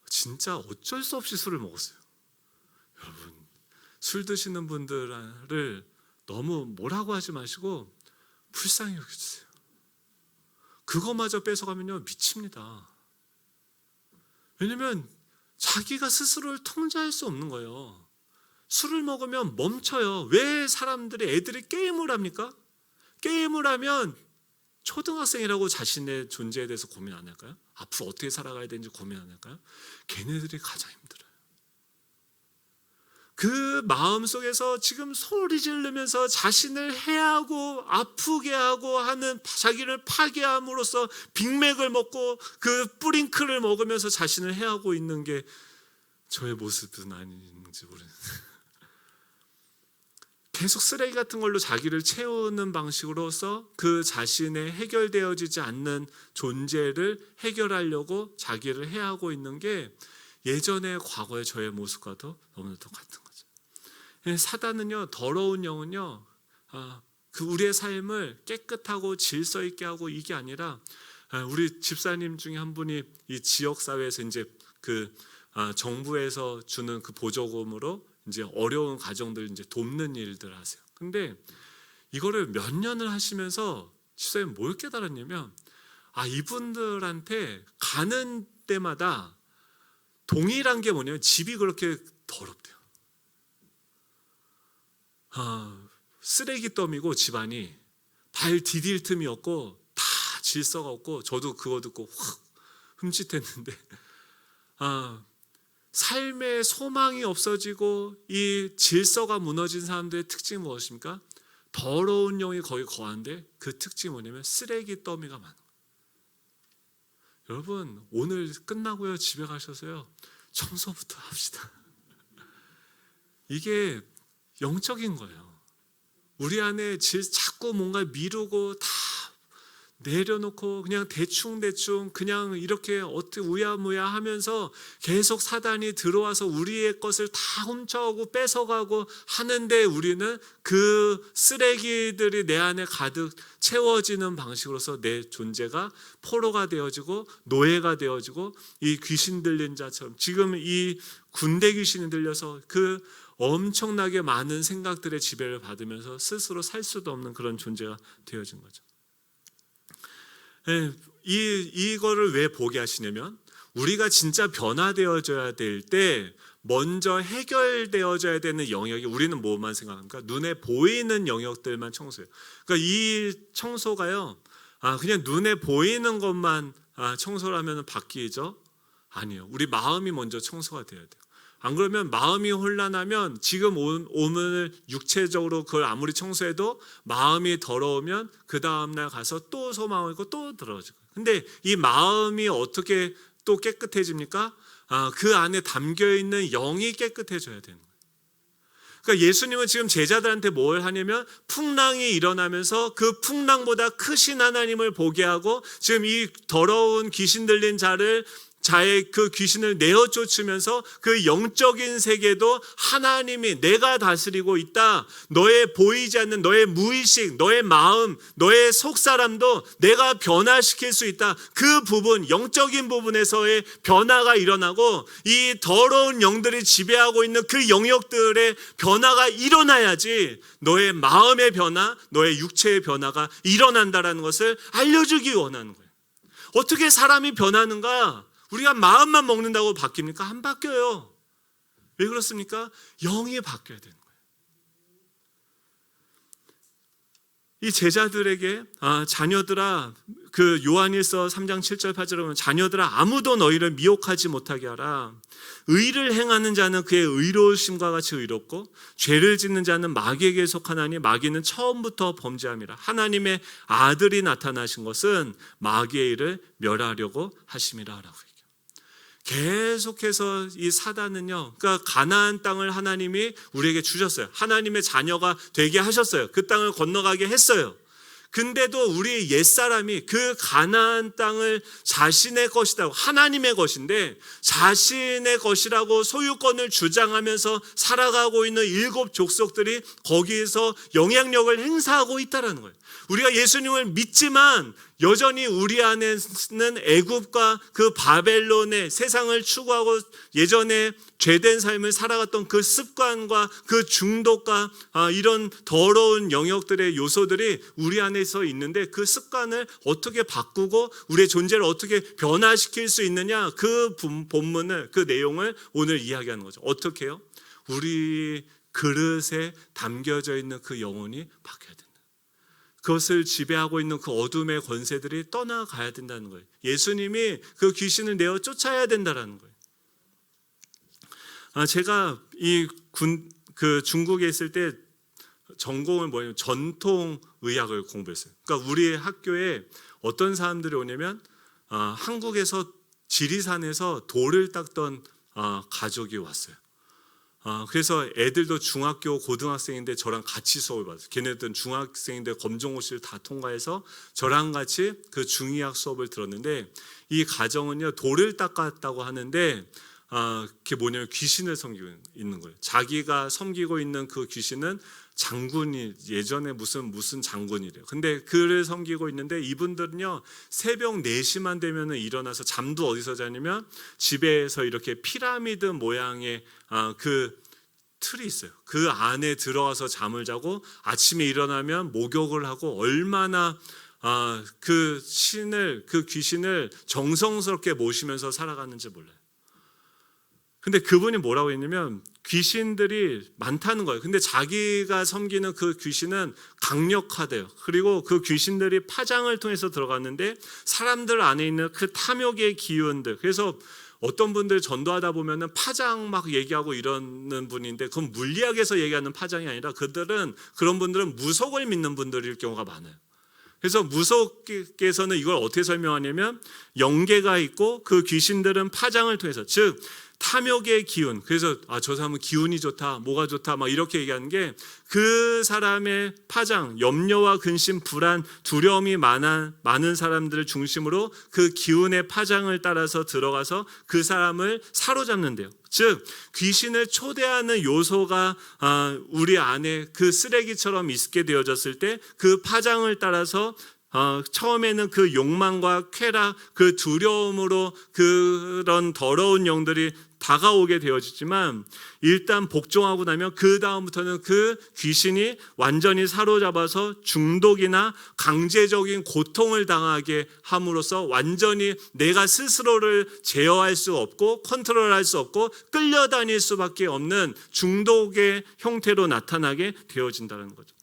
진짜 어쩔 수 없이 술을 먹었어요. 여러분, 술 드시는 분들을 너무 뭐라고 하지 마시고 불쌍히 여겨주세요. 그거마저 뺏어가면요, 미칩니다. 왜냐면 자기가 스스로를 통제할 수 없는 거예요. 술을 먹으면 멈춰요. 왜 애들이 게임을 합니까? 게임을 하면 초등학생이라고 자신의 존재에 대해서 고민 안 할까요? 앞으로 어떻게 살아가야 되는지 고민 안 할까요? 걔네들이 가장 힘들어요. 그 마음속에서 지금 소리 지르면서 자신을 해하고 아프게 하고 하는, 자기를 파괴함으로써 빅맥을 먹고 그 뿌링클을 먹으면서 자신을 해하고 있는 게 저의 모습은 아닌지 모르겠어요. 계속 쓰레기 같은 걸로 자기를 채우는 방식으로서 그 자신의 해결되어지지 않는 존재를 해결하려고 자기를 해하고 있는 게 예전의 과거의 저의 모습과도 너무나 똑같은 거죠. 사단은요, 더러운 영은요, 그 우리의 삶을 깨끗하고 질서 있게 하고 이게 아니라, 우리 집사님 중에 한 분이 이 지역 사회에서 이제 그 정부에서 주는 그 보조금으로 이제 어려운 가정들 이제 돕는 일들 하세요. 근데 이거를 몇 년을 하시면서 집사님 뭘 깨달았냐면, 이분들한테 가는 때마다 동일한 게 뭐냐면 집이 그렇게 더럽대요. 쓰레기 더미고 집안이 발 디딜 틈이 없고 다 질서가 없고, 저도 그거 듣고 확 흠칫했는데, 삶의 소망이 없어지고 이 질서가 무너진 사람들의 특징이 무엇입니까? 더러운 영이 거기 거하는데 그 특징이 뭐냐면 쓰레기 더미가 많아요. 여러분, 오늘 끝나고요 집에 가셔서요 청소부터 합시다. 이게 영적인 거예요. 우리 안에 자꾸 뭔가 미루고 다 내려놓고 그냥 대충 그냥 이렇게 어떻게 우야무야 하면서 계속 사단이 들어와서 우리의 것을 다 훔쳐가고 뺏어가고 하는데, 우리는 그 쓰레기들이 내 안에 가득 채워지는 방식으로서 내 존재가 포로가 되어지고 노예가 되어지고, 이 귀신 들린 자처럼 지금 이 군대 귀신이 들려서 그 엄청나게 많은 생각들의 지배를 받으면서 스스로 살 수도 없는 그런 존재가 되어진 거죠. 이거를 왜 보게 하시냐면, 우리가 진짜 변화되어져야 될 때 먼저 해결되어져야 되는 영역이, 우리는 뭐만 생각합니까? 눈에 보이는 영역들만 청소해요. 그러니까 이 청소가요, 그냥 눈에 보이는 것만 청소를 하면 바뀌죠? 아니요. 우리 마음이 먼저 청소가 돼야 돼요. 안 그러면 마음이 혼란하면 지금 오늘 육체적으로 그걸 아무리 청소해도 마음이 더러우면 그 다음날 가서 또 소망하고 또 더러워지고. 근데 이 마음이 어떻게 또 깨끗해집니까? 그 안에 담겨있는 영이 깨끗해져야 되는 거예요. 그러니까 예수님은 지금 제자들한테 뭘 하냐면, 풍랑이 일어나면서 그 풍랑보다 크신 하나님을 보게 하고, 지금 이 더러운 귀신 들린 자의 그 귀신을 내어 쫓으면서 그 영적인 세계도 하나님이 내가 다스리고 있다. 너의 보이지 않는 너의 무의식, 너의 마음, 너의 속사람도 내가 변화시킬 수 있다. 그 부분, 영적인 부분에서의 변화가 일어나고, 이 더러운 영들이 지배하고 있는 그 영역들의 변화가 일어나야지 너의 마음의 변화, 너의 육체의 변화가 일어난다라는 것을 알려주기 원하는 거예요. 어떻게 사람이 변하는가? 우리가 마음만 먹는다고 바뀝니까? 안 바뀌어요. 왜 그렇습니까? 영이 바뀌어야 되는 거예요. 이 제자들에게 자녀들아, 그 요한일서 3장 7절 8절에 보면, 자녀들아 아무도 너희를 미혹하지 못하게 하라. 의를 행하는 자는 그의 의로우심과 같이 의롭고, 죄를 짓는 자는 마귀에게 속하나니 마귀는 처음부터 범죄함이라. 하나님의 아들이 나타나신 것은 마귀의 일을 멸하려고 하심이라 라고 얘기해요. 계속해서 이 사단은요, 그러니까 가나안 땅을 하나님이 우리에게 주셨어요. 하나님의 자녀가 되게 하셨어요. 그 땅을 건너가게 했어요. 근데도 우리 옛사람이 그 가나안 땅을 자신의 것이라고, 하나님의 것인데 자신의 것이라고 소유권을 주장하면서 살아가고 있는 7 족속들이 거기에서 영향력을 행사하고 있다는 거예요. 우리가 예수님을 믿지만 여전히 우리 안에는 애굽과 그 바벨론의 세상을 추구하고 예전에 죄된 삶을 살아갔던 그 습관과 그 중독과 이런 더러운 영역들의 요소들이 우리 안에서 있는데, 그 습관을 어떻게 바꾸고 우리의 존재를 어떻게 변화시킬 수 있느냐, 그 본문을, 그 내용을 오늘 이야기하는 거죠. 어떻게 해요? 우리 그릇에 담겨져 있는 그 영혼이 바뀌어야 된다. 그것을 지배하고 있는 그 어둠의 권세들이 떠나가야 된다는 거예요. 예수님이 그 귀신을 내어 쫓아야 된다는 거예요. 제가 그 중국에 있을 때 전공은 뭐냐면 전통의학을 공부했어요. 그러니까 우리 학교에 어떤 사람들이 오냐면, 한국에서 지리산에서 돌을 닦던 가족이 왔어요. 그래서 애들도 중학교 고등학생인데 저랑 같이 수업을 받았어요. 걔네들은 중학생인데 검정고시를 다 통과해서 저랑 같이 그 중의학 수업을 들었는데, 이 가정은요 돌을 닦았다고 하는데, 그게 뭐냐면 귀신을 섬기고 있는 거예요. 자기가 섬기고 있는 그 귀신은 장군이, 예전에 무슨 장군이래요. 근데 그를 섬기고 있는데, 이분들은요 새벽 4시만 되면 일어나서, 잠도 어디서 자냐면 집에서 이렇게 피라미드 모양의 그 틀이 있어요. 그 안에 들어가서 잠을 자고 아침에 일어나면 목욕을 하고, 얼마나 그 귀신을 정성스럽게 모시면서 살아가는지 몰라요. 근데 그분이 뭐라고 했냐면 귀신들이 많다는 거예요. 근데 자기가 섬기는 그 귀신은 강력하대요. 그리고 그 귀신들이 파장을 통해서 들어갔는데 사람들 안에 있는 그 탐욕의 기운들, 그래서 어떤 분들 전도하다 보면은 파장 막 얘기하고 이러는 분인데 그건 물리학에서 얘기하는 파장이 아니라 그런 분들은 무속을 믿는 분들일 경우가 많아요. 그래서 무속께서는 이걸 어떻게 설명하냐면 영계가 있고 그 귀신들은 파장을 통해서, 즉 탐욕의 기운, 그래서 저 사람은 기운이 좋다, 뭐가 좋다 막 이렇게 얘기하는 게 그 사람의 파장, 염려와 근심, 불안, 두려움이 많은 사람들을 중심으로 그 기운의 파장을 따라서 들어가서 그 사람을 사로잡는데요. 즉 귀신을 초대하는 요소가 우리 안에 그 쓰레기처럼 있게 되어졌을 때 그 파장을 따라서 처음에는 그 욕망과 쾌락, 그 두려움으로 그런 더러운 영들이 다가오게 되어지지만 일단 복종하고 나면 그 다음부터는 그 귀신이 완전히 사로잡아서 중독이나 강제적인 고통을 당하게 함으로써 완전히 내가 스스로를 제어할 수 없고 컨트롤할 수 없고 끌려다닐 수밖에 없는 중독의 형태로 나타나게 되어진다는 거죠.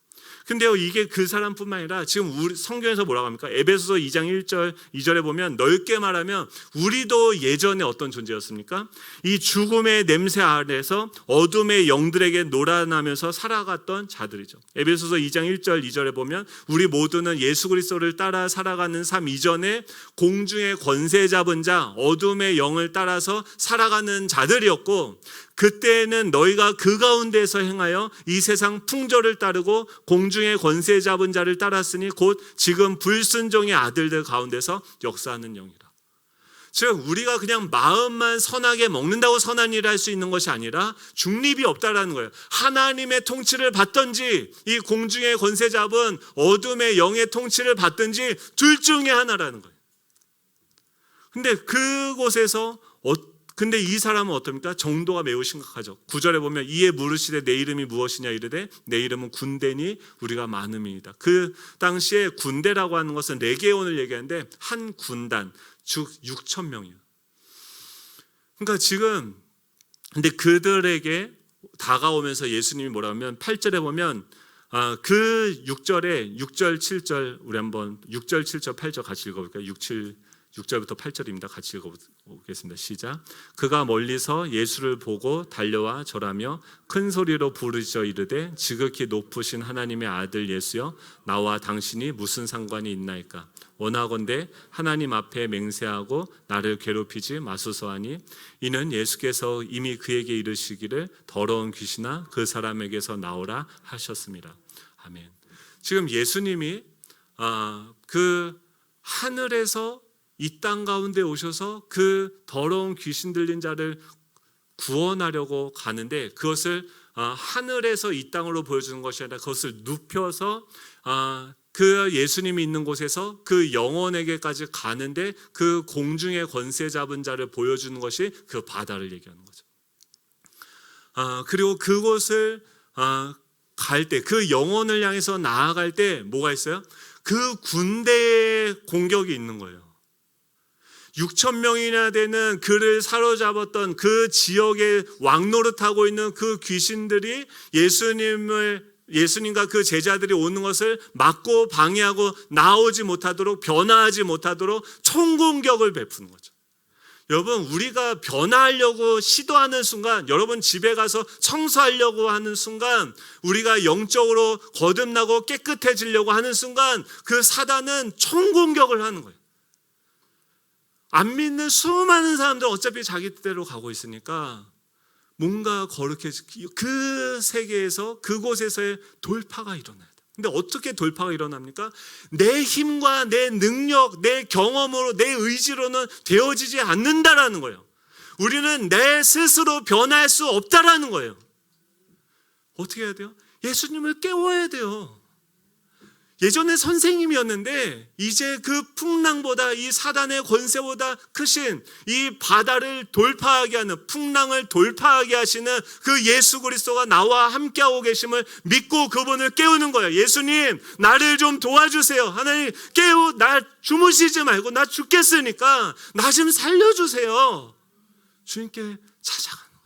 근데요, 이게 그 사람뿐만 아니라 지금 우리 성경에서 뭐라고 합니까? 에베소서 2장 1절 2절에 보면 넓게 말하면 우리도 예전에 어떤 존재였습니까? 이 죽음의 냄새 아래서 어둠의 영들에게 놀아나면서 살아갔던 자들이죠. 에베소서 2장 1절 2절에 보면 우리 모두는 예수 그리스도를 따라 살아가는 삶 이전에 공중의 권세 잡은 자, 어둠의 영을 따라서 살아가는 자들이었고, 그때는 너희가 그 가운데서 행하여 이 세상 풍조를 따르고 공중의 권세 잡은 자를 따랐으니 곧 지금 불순종의 아들들 가운데서 역사하는 영이라. 즉 우리가 그냥 마음만 선하게 먹는다고 선한 일을 할 수 있는 것이 아니라 중립이 없다라는 거예요. 하나님의 통치를 받든지 이 공중의 권세 잡은 어둠의 영의 통치를 받든지 둘 중에 하나라는 거예요. 근데 그곳에서 근데 이 사람은 어떻습니까? 정도가 매우 심각하죠. 9절에 보면 이에 물으시되 내 이름이 무엇이냐 이르되 내 이름은 군대니 우리가 많음이니이다. 그 당시에 군대라고 하는 것은 레게온을 얘기하는데 한 군단 즉 6천 명이에요. 그러니까 지금 근데 그들에게 다가오면서 예수님이 뭐라 하면 8절에 보면 그 6절에 6절 7절 우리 한번 6절 7절 8절 같이 읽어볼까요? 6절부터 8절입니다. 같이 읽어보겠습니다. 시작. 그가 멀리서 예수를 보고 달려와 절하며 큰 소리로 부르짖어 이르되 지극히 높으신 하나님의 아들 예수여 나와 당신이 무슨 상관이 있나이까. 원하건대 하나님 앞에 맹세하고 나를 괴롭히지 마소서 하니 이는 예수께서 이미 그에게 이르시기를 더러운 귀신아 그 사람에게서 나오라 하셨습니다. 아멘. 지금 예수님이 그 하늘에서 이 땅 가운데 오셔서 그 더러운 귀신 들린 자를 구원하려고 가는데 그것을 하늘에서 이 땅으로 보여주는 것이 아니라 그것을 눕혀서 그 예수님이 있는 곳에서 그 영혼에게까지 가는데 그 공중의 권세 잡은 자를 보여주는 것이 그 바다를 얘기하는 거죠. 그리고 그곳을 갈 때 그 영혼을 향해서 나아갈 때 뭐가 있어요? 그 군대의 공격이 있는 거예요. 6천 명이나 되는 그를 사로잡았던 그 지역에 왕노릇하고 있는 그 귀신들이 예수님과 그 제자들이 오는 것을 막고 방해하고 나오지 못하도록 변화하지 못하도록 총공격을 베푸는 거죠. 여러분 우리가 변화하려고 시도하는 순간 여러분 집에 가서 청소하려고 하는 순간 우리가 영적으로 거듭나고 깨끗해지려고 하는 순간 그 사단은 총공격을 하는 거예요. 안 믿는 수많은 사람들 어차피 자기 뜻대로 가고 있으니까 뭔가 거룩해지고 그 세계에서 그곳에서의 돌파가 일어나야 돼. 근데 어떻게 돌파가 일어납니까? 내 힘과 내 능력, 내 경험으로, 내 의지로는 되어지지 않는다라는 거예요. 우리는 내 스스로 변할 수 없다라는 거예요. 어떻게 해야 돼요? 예수님을 깨워야 돼요. 예전에 선생님이었는데 이제 그 풍랑보다 이 사단의 권세보다 크신 이 바다를 돌파하게 하는 풍랑을 돌파하게 하시는 그 예수 그리스도가 나와 함께하고 계심을 믿고 그분을 깨우는 거예요. 예수님 나를 좀 도와주세요. 하나님 나 주무시지 말고 나 죽겠으니까 나 좀 살려주세요. 주님께 찾아가는 거예요.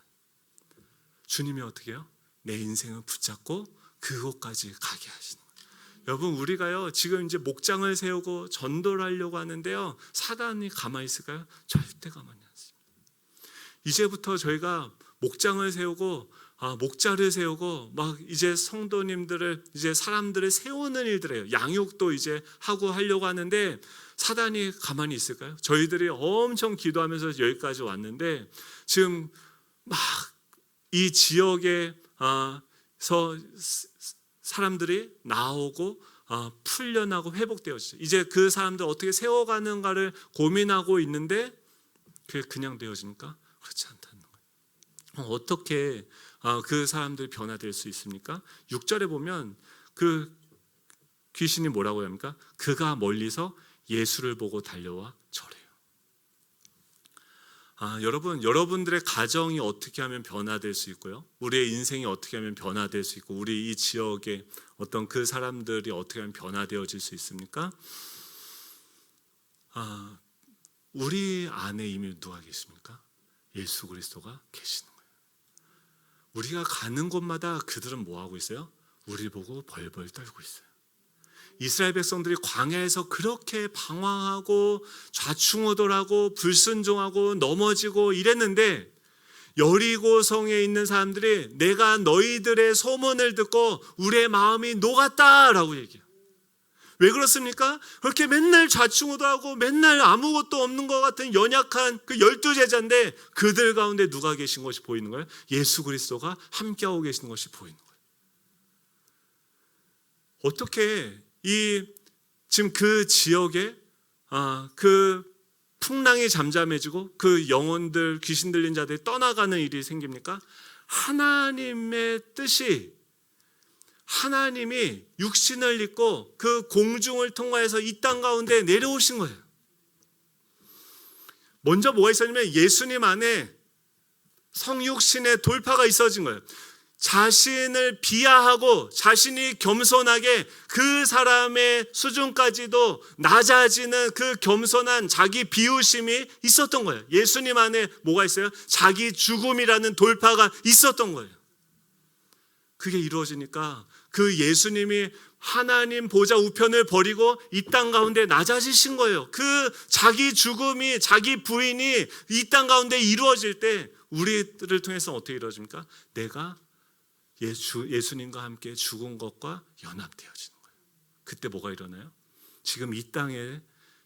주님이 어떻게 해요? 내 인생을 붙잡고 그곳까지 가게 하시는 거예요. 여러분, 우리가요 지금 이제 목장을 세우고 전도를 하려고 하는데요, 사단이 가만히 있을까요? 절대 가만히 않습니다. 이제부터 저희가 목장을 세우고 목자를 세우고 막 이제 성도님들을, 이제 사람들을 세우는 일들이에요. 양육도 이제 하고 하려고 하는데 사단이 가만히 있을까요? 저희들이 엄청 기도하면서 여기까지 왔는데 지금 막 이 지역에서 사람들이 나오고 풀려나고 회복되어지죠. 이제 그 사람들 어떻게 세워가는가를 고민하고 있는데 그게 그냥 되어집니까? 그렇지 않다는 거예요. 어떻게 그 사람들이 변화될 수 있습니까? 6절에 보면 그 귀신이 뭐라고 합니까? 그가 멀리서 예수를 보고 달려와 절해요. 여러분, 여러분들의 가정이 어떻게 하면 변화될 수 있고요, 우리의 인생이 어떻게 하면 변화될 수 있고, 우리 이 지역의 어떤 그 사람들이 어떻게 하면 변화되어질 수 있습니까? 우리 안에 이미 누가 계십니까? 예수 그리스도가 계시는 거예요. 우리가 가는 곳마다 그들은 뭐 하고 있어요? 우리 보고 벌벌 떨고 있어요. 이스라엘 백성들이 광야에서 그렇게 방황하고 좌충우돌하고 불순종하고 넘어지고 이랬는데 여리고성에 있는 사람들이 내가 너희들의 소문을 듣고 우리의 마음이 녹았다라고 얘기해요. 왜 그렇습니까? 그렇게 맨날 좌충우돌하고 맨날 아무것도 없는 것 같은 연약한 그 12제자인데 그들 가운데 누가 계신 것이 보이는 거예요? 예수 그리스도가 함께하고 계시는 것이 보이는 거예요. 어떻게 지금 그 지역에 그 풍랑이 잠잠해지고 그 영혼들, 귀신 들린 자들이 떠나가는 일이 생깁니까? 하나님의 뜻이, 하나님이 육신을 입고 그 공중을 통과해서 이 땅 가운데 내려오신 거예요. 먼저 뭐가 있었냐면 예수님 안에 성육신의 돌파가 있어진 거예요. 자신을 비하하고 자신이 겸손하게 그 사람의 수준까지도 낮아지는 그 겸손한 자기 비우심이 있었던 거예요. 예수님 안에 뭐가 있어요? 자기 죽음이라는 돌파가 있었던 거예요. 그게 이루어지니까 그 예수님이 하나님 보좌 우편을 버리고 이 땅 가운데 낮아지신 거예요. 그 자기 죽음이, 자기 부인이 이 땅 가운데 이루어질 때 우리들을 통해서 어떻게 이루어집니까? 내가 예수님과 함께 죽은 것과 연합되어지는 거예요. 그때 뭐가 일어나요? 지금 이 땅에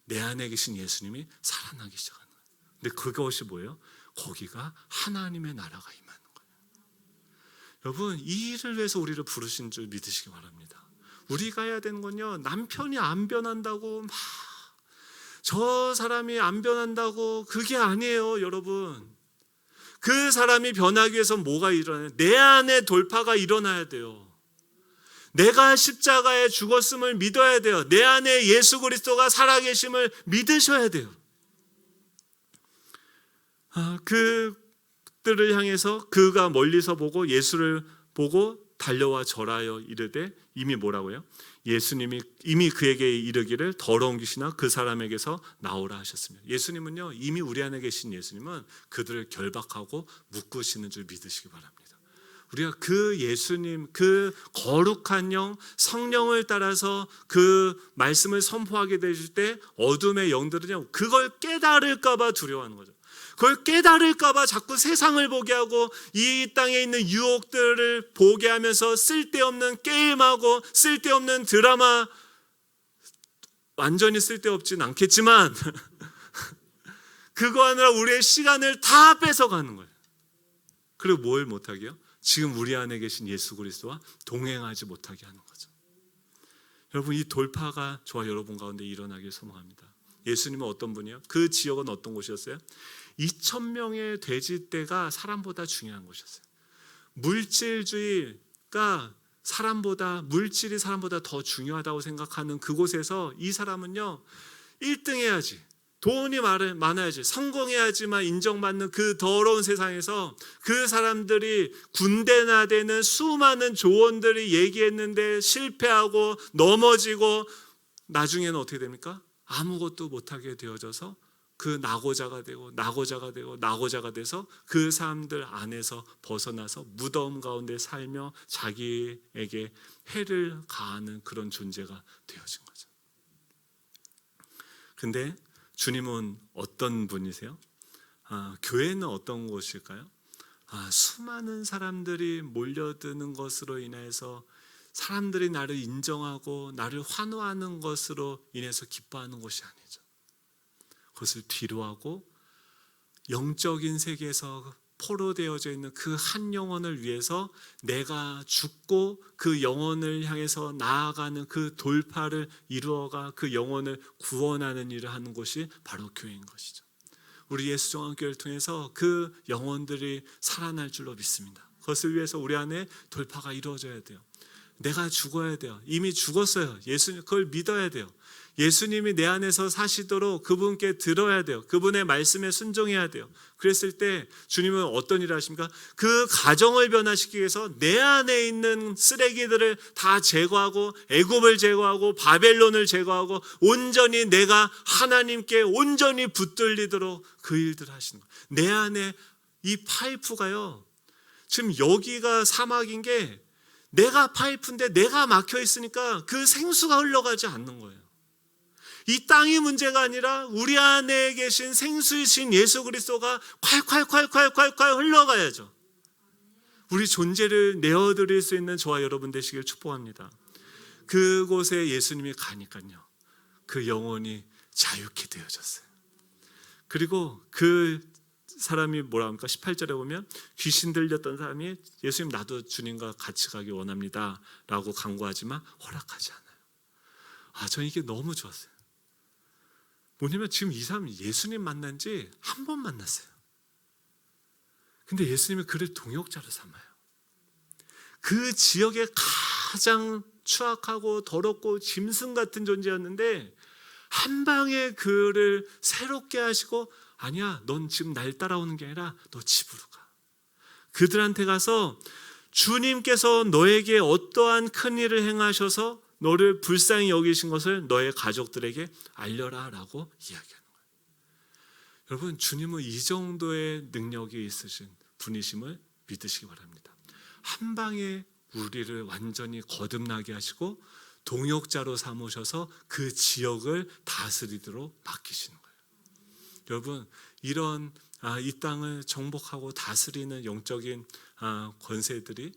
내 안에 계신 예수님이 살아나기 시작하는 거예요. 근데 그것이 뭐예요? 거기가 하나님의 나라가 임하는 거예요. 여러분, 이 일을 위해서 우리를 부르신 줄 믿으시기 바랍니다. 우리가 해야 되는 건요, 남편이 안 변한다고 막 저 사람이 안 변한다고 그게 아니에요, 여러분. 그 사람이 변하기 위해서 뭐가 일어나요? 내 안에 돌파가 일어나야 돼요. 내가 십자가에 죽었음을 믿어야 돼요. 내 안에 예수 그리스도가 살아계심을 믿으셔야 돼요. 그들을 향해서 그가 멀리서 보고 예수를 보고 달려와 절하여 이르되, 이미 뭐라고요? 예수님이 이미 그에게 이르기를 더러운 귀신아 그 사람에게서 나오라 하셨으며, 예수님은요, 이미 우리 안에 계신 예수님은 그들을 결박하고 묶으시는 줄 믿으시기 바랍니다. 우리가 그 예수님, 그 거룩한 영, 성령을 따라서 그 말씀을 선포하게 되실 때 어둠의 영들은요, 그걸 깨달을까 봐 두려워하는 거죠. 그걸 깨달을까 봐 자꾸 세상을 보게 하고 이 땅에 있는 유혹들을 보게 하면서 쓸데없는 게임하고 쓸데없는 드라마, 완전히 쓸데없진 않겠지만 그거 하느라 우리의 시간을 다 뺏어가는 거예요. 그리고 뭘 못하게요? 지금 우리 안에 계신 예수 그리스도와 동행하지 못하게 하는 거죠. 여러분, 이 돌파가 저와 여러분 가운데 일어나길 소망합니다. 예수님은 어떤 분이에요? 그 지역은 어떤 곳이었어요? 2,000명의 돼지떼가 사람보다 중요한 곳이었어요. 물질주의가 물질이 사람보다 더 중요하다고 생각하는 그곳에서 이 사람은요, 1등 해야지, 돈이 많아야지, 성공해야지만 인정받는 그 더러운 세상에서 그 사람들이 군대나 되는 수많은 조언들이 얘기했는데 실패하고 넘어지고 나중에는 어떻게 됩니까? 아무것도 못하게 되어져서 그 낙오자가 낙오자가 돼서 그 사람들 안에서 벗어나서 무덤 가운데 살며 자기에게 해를 가하는 그런 존재가 되어진 거죠. 근데 주님은 어떤 분이세요? 교회는 어떤 곳일까요? 수많은 사람들이 몰려드는 것으로 인해서 사람들이 나를 인정하고 나를 환호하는 것으로 인해서 기뻐하는 곳이 아니죠. 그것을 뒤로하고 영적인 세계에서 포로되어져 있는 그 한 영혼을 위해서 내가 죽고 그 영혼을 향해서 나아가는 그 돌파를 이루어가 그 영혼을 구원하는 일을 하는 곳이 바로 교회인 것이죠. 우리 예수종합교회를 통해서 그 영혼들이 살아날 줄로 믿습니다. 그것을 위해서 우리 안에 돌파가 이루어져야 돼요. 내가 죽어야 돼요. 이미 죽었어요. 예수님 그걸 믿어야 돼요. 예수님이 내 안에서 사시도록 그분께 들어야 돼요. 그분의 말씀에 순종해야 돼요. 그랬을 때 주님은 어떤 일을 하십니까? 그 가정을 변화시키기 위해서 내 안에 있는 쓰레기들을 다 제거하고 애굽을 제거하고 바벨론을 제거하고 온전히 내가 하나님께 온전히 붙들리도록 그 일들을 하시는 거예요. 내 안에 이 파이프가요. 지금 여기가 사막인 게 내가 파이프인데 내가 막혀 있으니까 그 생수가 흘러가지 않는 거예요. 이 땅이 문제가 아니라 우리 안에 계신 생수이신 예수 그리스도가 콸콸콸콸콸콸 흘러가야죠. 우리 존재를 내어드릴 수 있는 저와 여러분 되시길 축복합니다. 그곳에 예수님이 가니까요. 그 영혼이 자유케 되어졌어요. 그리고 그 사람이 뭐라 합니까? 18절에 보면 귀신 들렸던 사람이 예수님 나도 주님과 같이 가기 원합니다 라고 간구하지만 허락하지 않아요. 저는 이게 너무 좋았어요. 뭐냐면 지금 이 사람이 예수님 만난 지 한 번 만났어요. 근데 예수님이 그를 동역자로 삼아요. 그 지역에 가장 추악하고 더럽고 짐승 같은 존재였는데 한 방에 그를 새롭게 하시고 아니야, 넌 지금 날 따라오는 게 아니라 너 집으로 가. 그들한테 가서 주님께서 너에게 어떠한 큰 일을 행하셔서 너를 불쌍히 여기신 것을 너의 가족들에게 알려라 라고 이야기하는 거예요. 여러분, 주님은 이 정도의 능력이 있으신 분이심을 믿으시기 바랍니다. 한 방에 우리를 완전히 거듭나게 하시고 동역자로 삼으셔서 그 지역을 다스리도록 맡기시는 거예요. 여러분, 이런 이 땅을 정복하고 다스리는 영적인 권세들이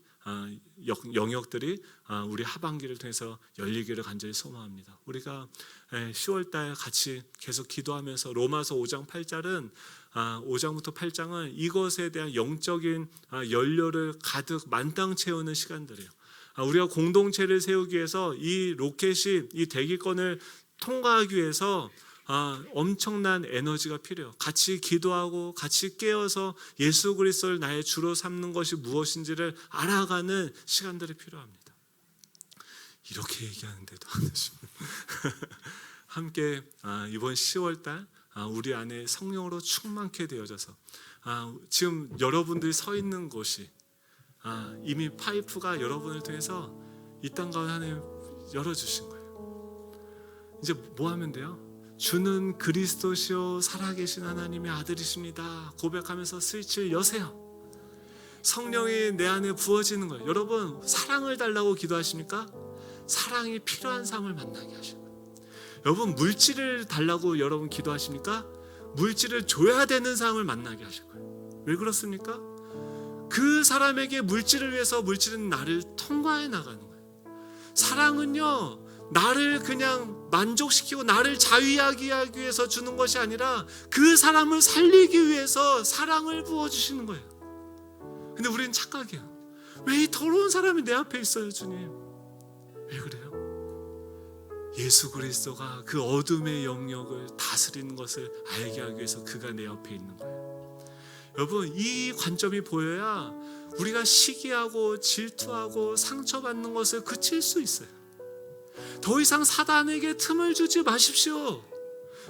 영역들이 우리 하반기를 통해서 열리기를 간절히 소망합니다. 우리가 10월달 같이 계속 기도하면서 로마서 5장 8절은 5장부터 8장은 이것에 대한 영적인 연료를 가득 만땅 채우는 시간들이에요. 우리가 공동체를 세우기 위해서 이 로켓이 이 대기권을 통과하기 위해서 엄청난 에너지가 필요해요. 같이 기도하고 같이 깨어서 예수 그리스도를 나의 주로 삼는 것이 무엇인지를 알아가는 시간들이 필요합니다. 이렇게 얘기하는데도 안 하십니다. 함께 이번 10월달 우리 안에 성령으로 충만케 되어져서 지금 여러분들이 서 있는 곳이 이미 파이프가 여러분을 통해서 이 땅 가운데 하나님 열어주신 거예요. 이제 뭐 하면 돼요? 주는 그리스도시요 살아계신 하나님의 아들이십니다 고백하면서 스위치를 여세요. 성령이 내 안에 부어지는 거예요. 여러분, 사랑을 달라고 기도하십니까? 사랑이 필요한 사람을 만나게 하시고, 여러분 물질을 달라고 여러분 기도하십니까? 물질을 줘야 되는 사람을 만나게 하실 거예요. 왜 그렇습니까? 그 사람에게 물질을 위해서 물질은 나를 통과해 나가는 거예요. 사랑은요, 나를 그냥 만족시키고 나를 자위하게 하기 위해서 주는 것이 아니라 그 사람을 살리기 위해서 사랑을 부어주시는 거예요. 근데 우리는 착각해요. 왜 이 더러운 사람이 내 앞에 있어요, 주님? 왜 그래요? 예수 그리스도가 그 어둠의 영역을 다스리는 것을 알게 하기 위해서 그가 내 옆에 있는 거예요. 여러분, 이 관점이 보여야 우리가 시기하고 질투하고 상처받는 것을 그칠 수 있어요. 더 이상 사단에게 틈을 주지 마십시오.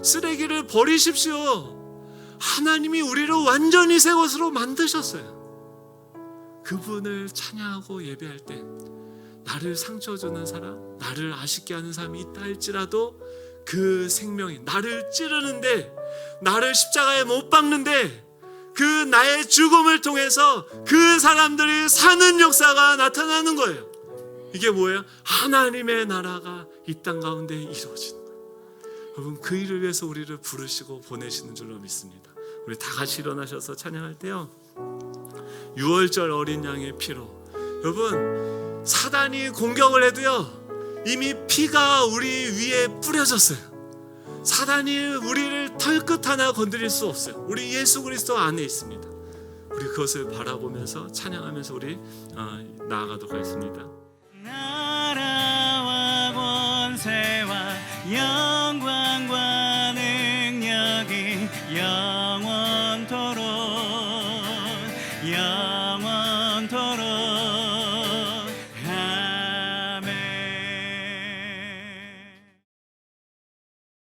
쓰레기를 버리십시오. 하나님이 우리를 완전히 새 것으로 만드셨어요. 그분을 찬양하고 예배할 때 나를 상처 주는 사람, 나를 아쉽게 하는 사람이 있다 할지라도 그 생명이 나를 찌르는데 나를 십자가에 못 박는데 그 나의 죽음을 통해서 그 사람들이 사는 역사가 나타나는 거예요. 이게 뭐예요? 하나님의 나라가 이 땅 가운데 이루어지는 거예요. 여러분, 그 일을 위해서 우리를 부르시고 보내시는 줄로 믿습니다. 우리 다 같이 일어나셔서 찬양할 때요, 6월절 어린 양의 피로, 여러분, 사단이 공격을 해도요 이미 피가 우리 위에 뿌려졌어요. 사단이 우리를 털끝 하나 건드릴 수 없어요. 우리 예수 그리스도 안에 있습니다. 우리 그것을 바라보면서 찬양하면서 우리 나아가도록 하겠습니다. 나라와 권세와 영광과 능력이 영원토록 영원토록